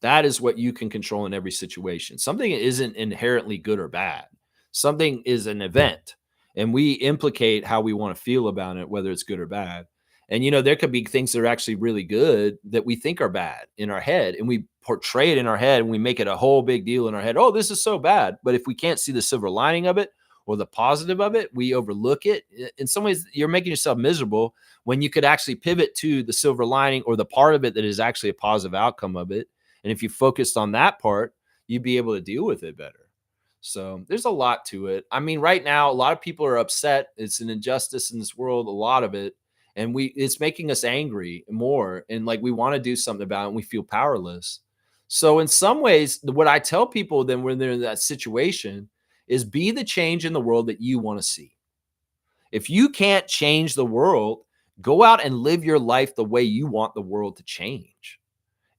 S1: That is what you can control in every situation. Something isn't inherently good or bad. Something is an event, and we implicate how we want to feel about it, whether it's good or bad. And, there could be things that are actually really good that we think are bad in our head, and we portray it in our head, and we make it a whole big deal in our head. Oh, this is so bad. But if we can't see the silver lining of it, or the positive of it, we overlook it. In some ways, you're making yourself miserable when you could actually pivot to the silver lining or the part of it that is actually a positive outcome of it. And if you focused on that part, you'd be able to deal with it better. So there's a lot to it. I mean, right now, a lot of people are upset. It's an injustice in this world, a lot of it. And it's making us angry more. And like we want to do something about it and we feel powerless. So in some ways, what I tell people then when they're in that situation is be the change in the world that you want to see. If you can't change the world, go out and live your life the way you want the world to change.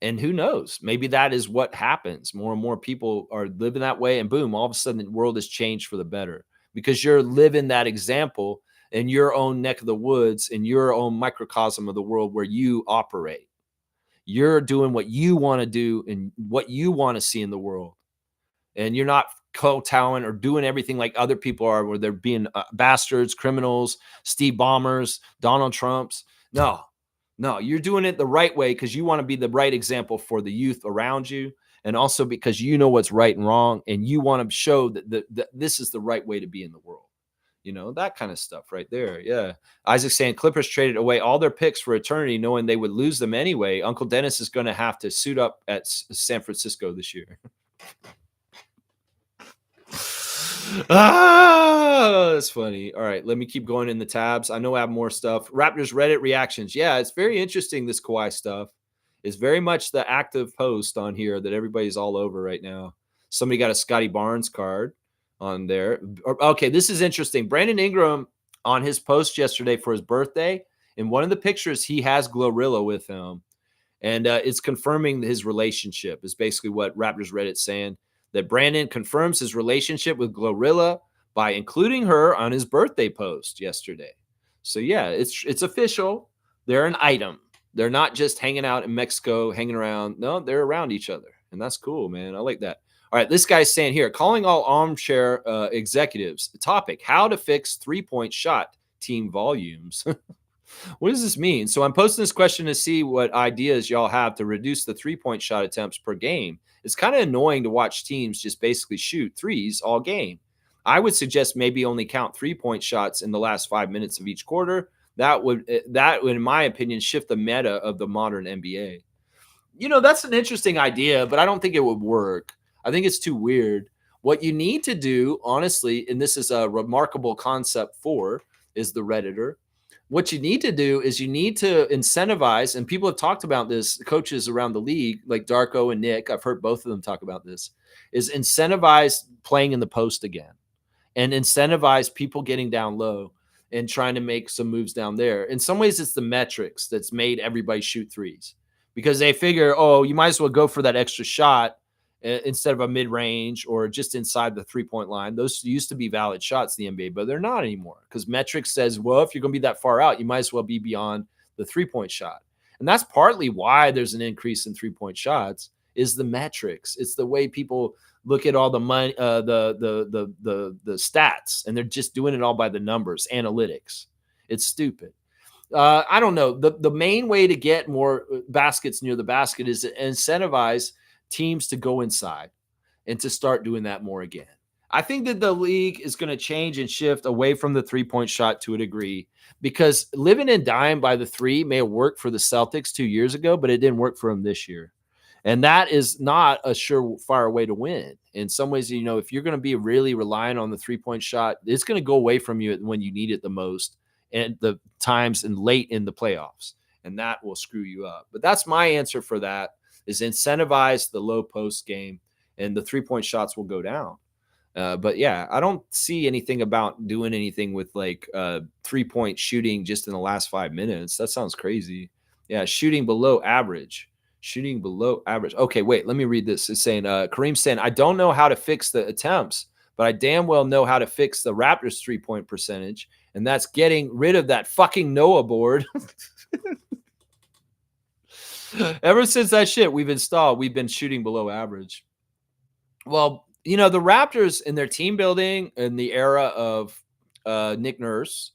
S1: And who knows? Maybe that is what happens. More and more people are living that way, and boom, all of a sudden the world has changed for the better because you're living that example in your own neck of the woods, in your own microcosm of the world where you operate. You're doing what you want to do and what you want to see in the world. And you're not kowtowing or doing everything like other people are, where they're being bastards, criminals, Steve Bombers, Donald Trumps. No, you're doing it the right way because you want to be the right example for the youth around you. And also because you know what's right and wrong. And you want to show that this is the right way to be in the world. You know, that kind of stuff right there. Yeah. Isaac saying Clippers traded away all their picks for eternity, knowing they would lose them anyway. Uncle Dennis is going to have to suit up at San Francisco this year. That's funny. All right, let me keep going in the tabs. I know I have more stuff. Raptors Reddit reactions. Yeah, it's very interesting. This Kawhi stuff is very much the active post on here that everybody's all over right now. Somebody got a Scotty Barnes card on there. Okay, this is interesting. Brandon Ingram on his post yesterday for his birthday. In one of the pictures, he has Glorilla with him. And it's confirming his relationship is basically what Raptors Reddit's saying. That Brandon confirms his relationship with Glorilla by including her on his birthday post yesterday. So yeah, it's official. They're an item. They're not just hanging out in Mexico, hanging around. No, they're around each other. And that's cool, man. I like that. All right, this guy's saying here, calling all armchair executives. The topic, how to fix three-point shot team volumes. What does this mean? So I'm posting this question to see what ideas y'all have to reduce the three-point shot attempts per game. It's kind of annoying to watch teams just basically shoot threes all game. I would suggest maybe only count three-point shots in the last 5 minutes of each quarter. That would, in my opinion, shift the meta of the modern NBA. You know, that's an interesting idea, but I don't think it would work. I think it's too weird. What you need to do, honestly, and this is a remarkable concept is the Redditor. What you need to do is you need to incentivize, and people have talked about this, coaches around the league, like Darko and Nick, I've heard both of them talk about this, is incentivize playing in the post again and incentivize people getting down low and trying to make some moves down there. In some ways, it's the metrics that's made everybody shoot threes because they figure, oh, you might as well go for that extra shot instead of a mid-range or just inside the three-point line. Those used to be valid shots in the NBA, but they're not anymore because metrics says, well, if you're going to be that far out, you might as well be beyond the three-point shot. And that's partly why there's an increase in three-point shots is the metrics. It's the way people look at all the money, the stats, and they're just doing it all by the numbers, analytics. It's stupid. I don't know. The main way to get more baskets near the basket is to incentivize teams to go inside and to start doing that more again. I think that the league is going to change and shift away from the three-point shot to a degree because living and dying by the three may have worked for the Celtics 2 years ago, but it didn't work for them this year. And that is not a surefire way to win. In some ways, you know, if you're going to be really relying on the three-point shot, it's going to go away from you when you need it the most and the times and late in the playoffs. And that will screw you up. But that's my answer for that. Is incentivize the low post game and the three-point shots will go down. But yeah, I don't see anything about doing anything with like three-point shooting just in the last 5 minutes. That sounds crazy. Yeah, shooting below average. Okay, wait, let me read this. It's saying, Kareem's saying, I don't know how to fix the attempts, but I damn well know how to fix the Raptors three-point percentage. And that's getting rid of that fucking Noah board. Ever since that shit we've installed, we've been shooting below average. Well, you know, the Raptors in their team building in the era of Nick Nurse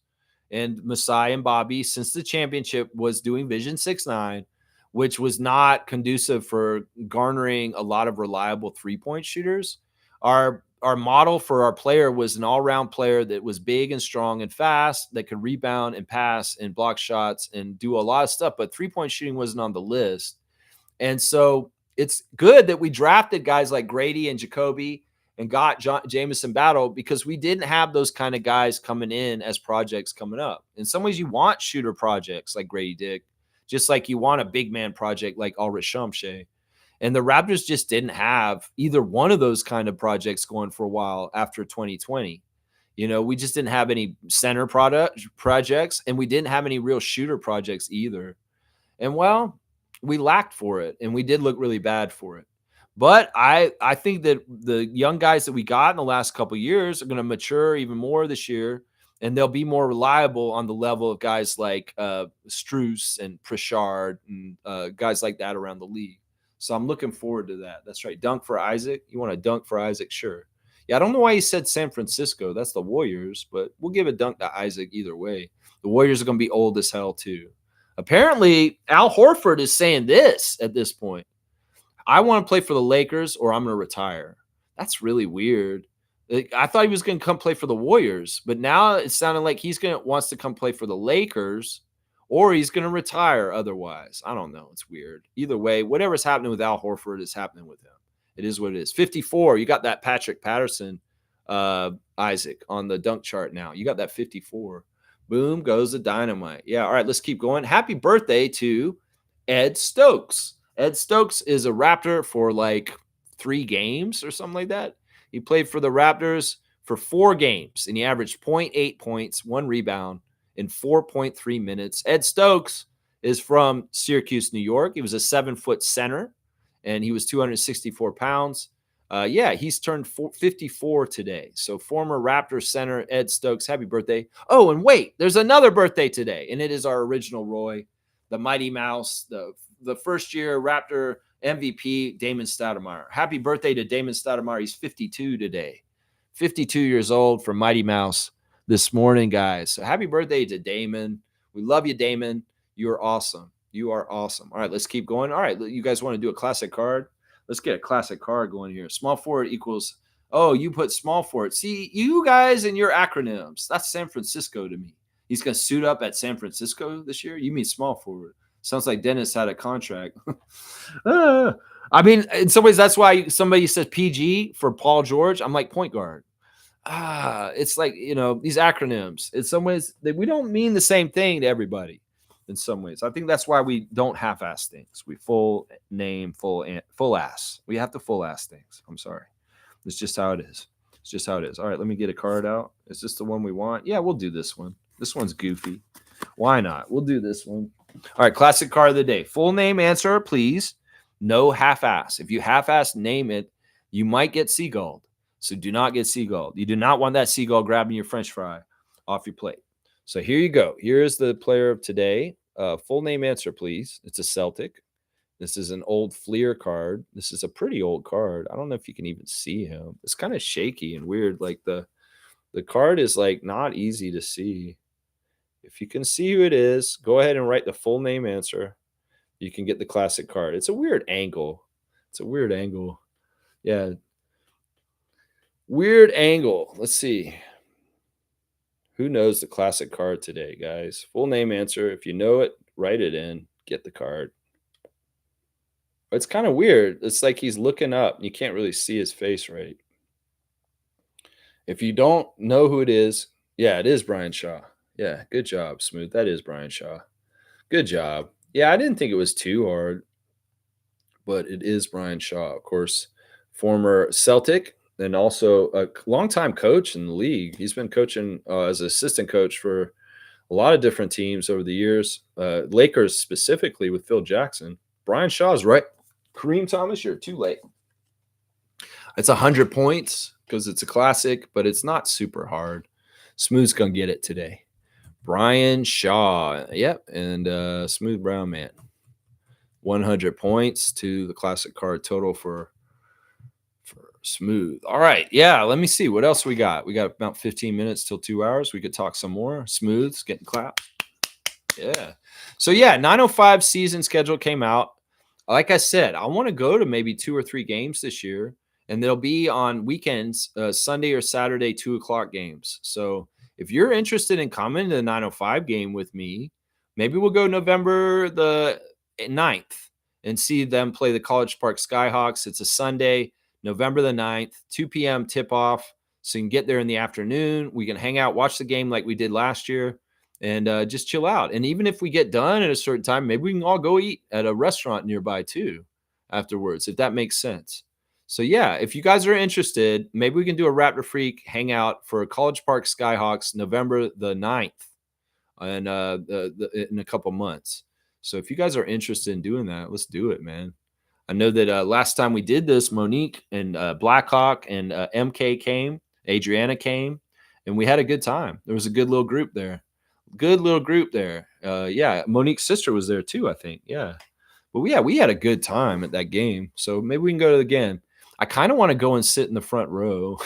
S1: and Masai and Bobby since the championship was doing Vision 6-9, which was not conducive for garnering a lot of reliable three-point shooters, are our model for our player was an all-around player that was big and strong and fast, that could rebound and pass and block shots and do a lot of stuff, but three-point shooting wasn't on the list. And so it's good that we drafted guys like Grady and Jacoby and got Jamison Battle, because we didn't have those kind of guys coming in as projects coming up. In some ways, you want shooter projects like Grady Dick, just like you want a big man project like Ulrich Chomche. And the Raptors just didn't have either one of those kind of projects going for a while after 2020. We just didn't have any center projects, and we didn't have any real shooter projects either. And well, we lacked for it, and we did look really bad for it. But I think that the young guys that we got in the last couple of years are going to mature even more this year, and they'll be more reliable on the level of guys like Strus and Pritchard and guys like that around the league. So I'm looking forward to that. That's right. Dunk for Isaac. You want a dunk for Isaac? Sure. Yeah, I don't know why he said San Francisco. That's the Warriors, but we'll give a dunk to Isaac either way. The Warriors are going to be old as hell too. Apparently, Al Horford is saying this at this point. I want to play for the Lakers or I'm going to retire. That's really weird. I thought he was going to come play for the Warriors, but now it's sounding like wants to come play for the Lakers, or he's going to retire otherwise. I don't know. It's weird. Either way, whatever's happening with Al Horford is happening with him. It is what it is. 54. You got that Patrick Patterson, Isaac, on the dunk chart now. You got that 54. Boom goes the dynamite. Yeah, all right, let's keep going. Happy birthday to Ed Stokes. Ed Stokes is a Raptor for like 3 games or something like that. He played for the Raptors for 4 games, and he averaged 0.8 points, 1 rebound in 4.3 minutes. Ed Stokes is from Syracuse, New York. He was a 7-foot center, and he was 264 pounds. He's turned 54 today. So former Raptor center Ed Stokes, happy birthday. Oh, and wait, there's another birthday today, and it is our original Roy, the Mighty Mouse, the first-year Raptor MVP, Damon Stoudemire. Happy birthday to Damon Stoudemire. He's 52 today. 52 years old for Mighty Mouse this morning, guys. So happy birthday to Damon. We love you, Damon. You are awesome. You are awesome. All right, let's keep going. All right, you guys want to do a classic card? Let's get a classic card going here. Small forward equals, oh, you put small forward. See, you guys and your acronyms. That's San Francisco to me. He's going to suit up at San Francisco this year? You mean small forward. Sounds like Dennis had a contract. I mean, in some ways, that's why somebody said PG for Paul George. I'm like, point guard. It's like, these acronyms. In some ways, we don't mean the same thing to everybody. In some ways, I think that's why we don't half-ass things. We full name, full ass. We have to full ass things. I'm sorry. It's just how it is. It's just how it is. All right, let me get a card out. Is this the one we want? Yeah, we'll do this one. This one's goofy. Why not? We'll do this one. All right, classic card of the day. Full name answer, please. No half-ass. If you half-ass name it, you might get seagulled. So do not get seagulled. You do not want that seagull grabbing your French fry off your plate. So here you go. Here's the player of today. Full name answer, please. It's a Celtic. This is an old Fleer card. This is a pretty old card. I don't know if you can even see him. It's kind of shaky and weird. Like the card is like not easy to see. If you can see who it is, go ahead and write the full name answer. You can get the classic card. It's a weird angle. It's a weird angle. Yeah. Weird angle. Let's see. Who knows the classic card today, guys? Full name answer. If you know it, write it in. Get the card. It's kind of weird. It's like he's looking up. You can't really see his face right. If you don't know who it is, yeah, it is Brian Shaw. Yeah, good job, Smooth. That is Brian Shaw. Good job. Yeah, I didn't think it was too hard, but it is Brian Shaw, of course, former Celtic and also a longtime coach in the league. He's been coaching as an assistant coach for a lot of different teams over the years, Lakers specifically with Phil Jackson. Brian Shaw's right. Kareem Thomas, you're too late. It's 100 points because it's a classic, but it's not super hard. Smooth's going to get it today. Brian Shaw. Yep. And Smooth Brown Man. 100 points to the classic card total for Smooth. All right. Yeah. Let me see. What else we got? We got about 15 minutes till 2 hours. We could talk some more. Smooth's getting clapped. Yeah. So, yeah, 905 season schedule came out. Like I said, I want to go to maybe 2 or 3 games this year and they'll be on weekends, Sunday or Saturday 2 o'clock games. So if you're interested in coming to the 905 game with me, maybe we'll go November the 9th and see them play the College Park Skyhawks. It's a Sunday, November the 9th, 2 p.m. tip off. So you can get there in the afternoon. We can hang out, watch the game like we did last year, and just chill out. And even if we get done at a certain time, maybe we can all go eat at a restaurant nearby too afterwards, if that makes sense. So yeah, if you guys are interested, maybe we can do a Raptor Freak hangout for College Park Skyhawks November the 9th and in a couple months. So if you guys are interested in doing that, let's do it, man. I know that last time we did this, Monique and Blackhawk and MK came, Adriana came, and we had a good time. There was a good little group there. Yeah, Monique's sister was there too, I think. Yeah. But yeah, we had a good time at that game. So maybe we can go to it again. I kind of want to go and sit in the front row.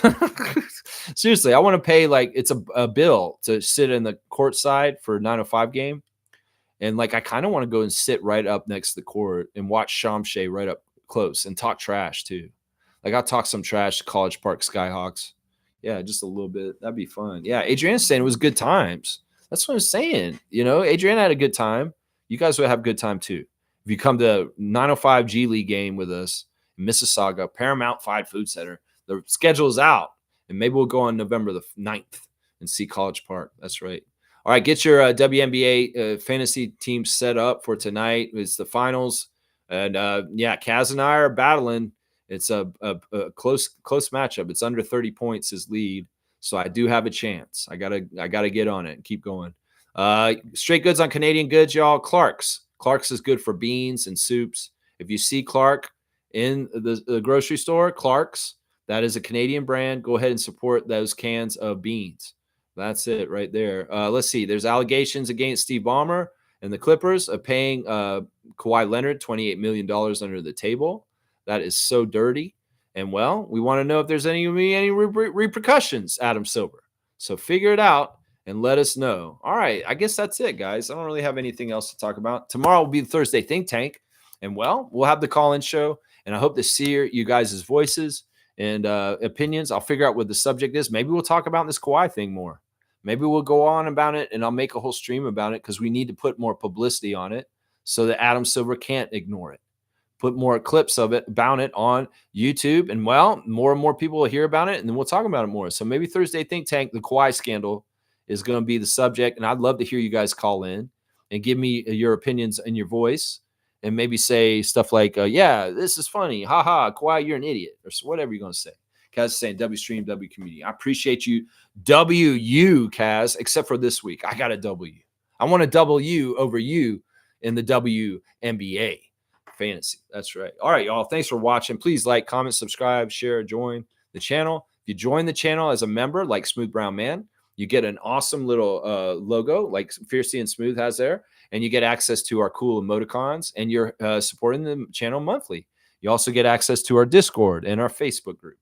S1: Seriously, I want to pay like it's a bill to sit in the court side for 905 game. And like I kind of want to go and sit right up next to the court and watch Chomche right up close and talk trash too. Like I'll talk some trash to College Park Skyhawks. Yeah, just a little bit. That'd be fun. Yeah, Adriana's saying it was good times. That's what I'm saying. You know, Adriana had a good time. You guys would have a good time too. If you come to 905 G League game with us in Mississauga, Paramount Five Food Center, the schedule is out. And maybe we'll go on November the 9th and see College Park. That's right. All right, get your WNBA fantasy team set up for tonight. It's the finals. And yeah, Kaz and I are battling. It's a close matchup. It's under 30 points his lead. So I do have a chance. I gotta get on it and keep going. Straight goods on Canadian goods, y'all. Clark's is good for beans and soups. If you see Clark in the grocery store, Clark's, that is a Canadian brand. Go ahead and support those cans of beans. That's it right there. Let's see. There's allegations against Steve Ballmer and the Clippers of paying Kawhi Leonard $28 million under the table. That is so dirty. And, well, we want to know if there's any repercussions, Adam Silver. So figure it out and let us know. All right. I guess that's it, guys. I don't really have anything else to talk about. Tomorrow will be the Thursday Think Tank. And, well, we'll have the call-in show. And I hope to see you guys' voices and opinions. I'll figure out what the subject is. Maybe we'll talk about this Kawhi thing more. Maybe we'll go on about it, and I'll make a whole stream about it because we need to put more publicity on it so that Adam Silver can't ignore it. Put more clips of it about it on YouTube, and, well, more and more people will hear about it, and then we'll talk about it more. So maybe Thursday Think Tank, the Kawhi scandal, is going to be the subject, and I'd love to hear you guys call in and give me your opinions and your voice, and maybe say stuff like, yeah, this is funny. Ha ha, Kawhi, you're an idiot, or whatever you're going to say. Kaz is saying W stream, W community. I appreciate you. W, Kaz, except for this week. I got a W. I want a W over you in the WNBA fantasy. That's right. All right, y'all. Thanks for watching. Please like, comment, subscribe, share, join the channel. If you join the channel as a member, like Smooth Brown Man, you get an awesome little logo like Fiercey and Smooth has there, and you get access to our cool emoticons, and you're supporting the channel monthly. You also get access to our Discord and our Facebook group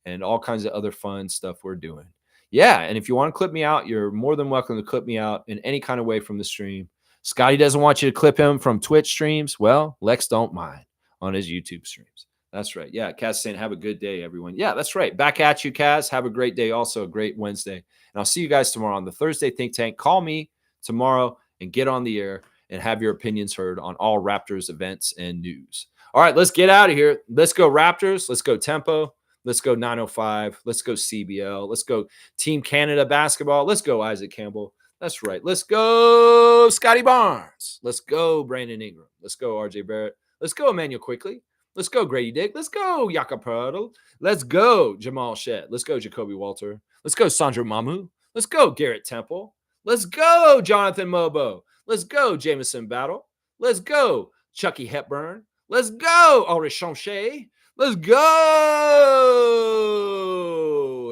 S1: and all kinds of other fun stuff we're doing. Yeah, and if you want to clip me out, you're more than welcome to clip me out in any kind of way from the stream. Scotty doesn't want you to clip him from Twitch streams. Well, Lex don't mind on his YouTube streams. That's right. Yeah, Kaz saying, have a good day, everyone. Yeah, that's right. Back at you, Kaz. Have a great day. Also, a great Wednesday. And I'll see you guys tomorrow on the Thursday Think Tank. Call me tomorrow and get on the air and have your opinions heard on all Raptors events and news. All right, let's get out of here. Let's go Raptors. Let's go Tempo. Let's go 905. Let's go CBL. Let's go Team Canada basketball. Let's go Isaac Campbell. That's right. Let's go Scotty Barnes. Let's go Brandon Ingram. Let's go RJ Barrett. Let's go Emmanuel Quickly. Let's go Grady Dick. Let's go Jakob Poeltl. Let's go Jamal Shed. Let's go Jacoby Walter. Let's go Sandro Mamu. Let's go Garrett Temple. Let's go Jonathan Mobo. Let's go Jameson Battle. Let's go Chucky Hepburn. Let's go Ulrich Chomche. Let's go.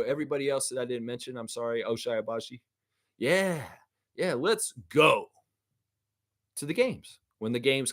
S1: Everybody else that I didn't mention, I'm sorry. Oshai Abashi. Yeah. Let's go to the games when the games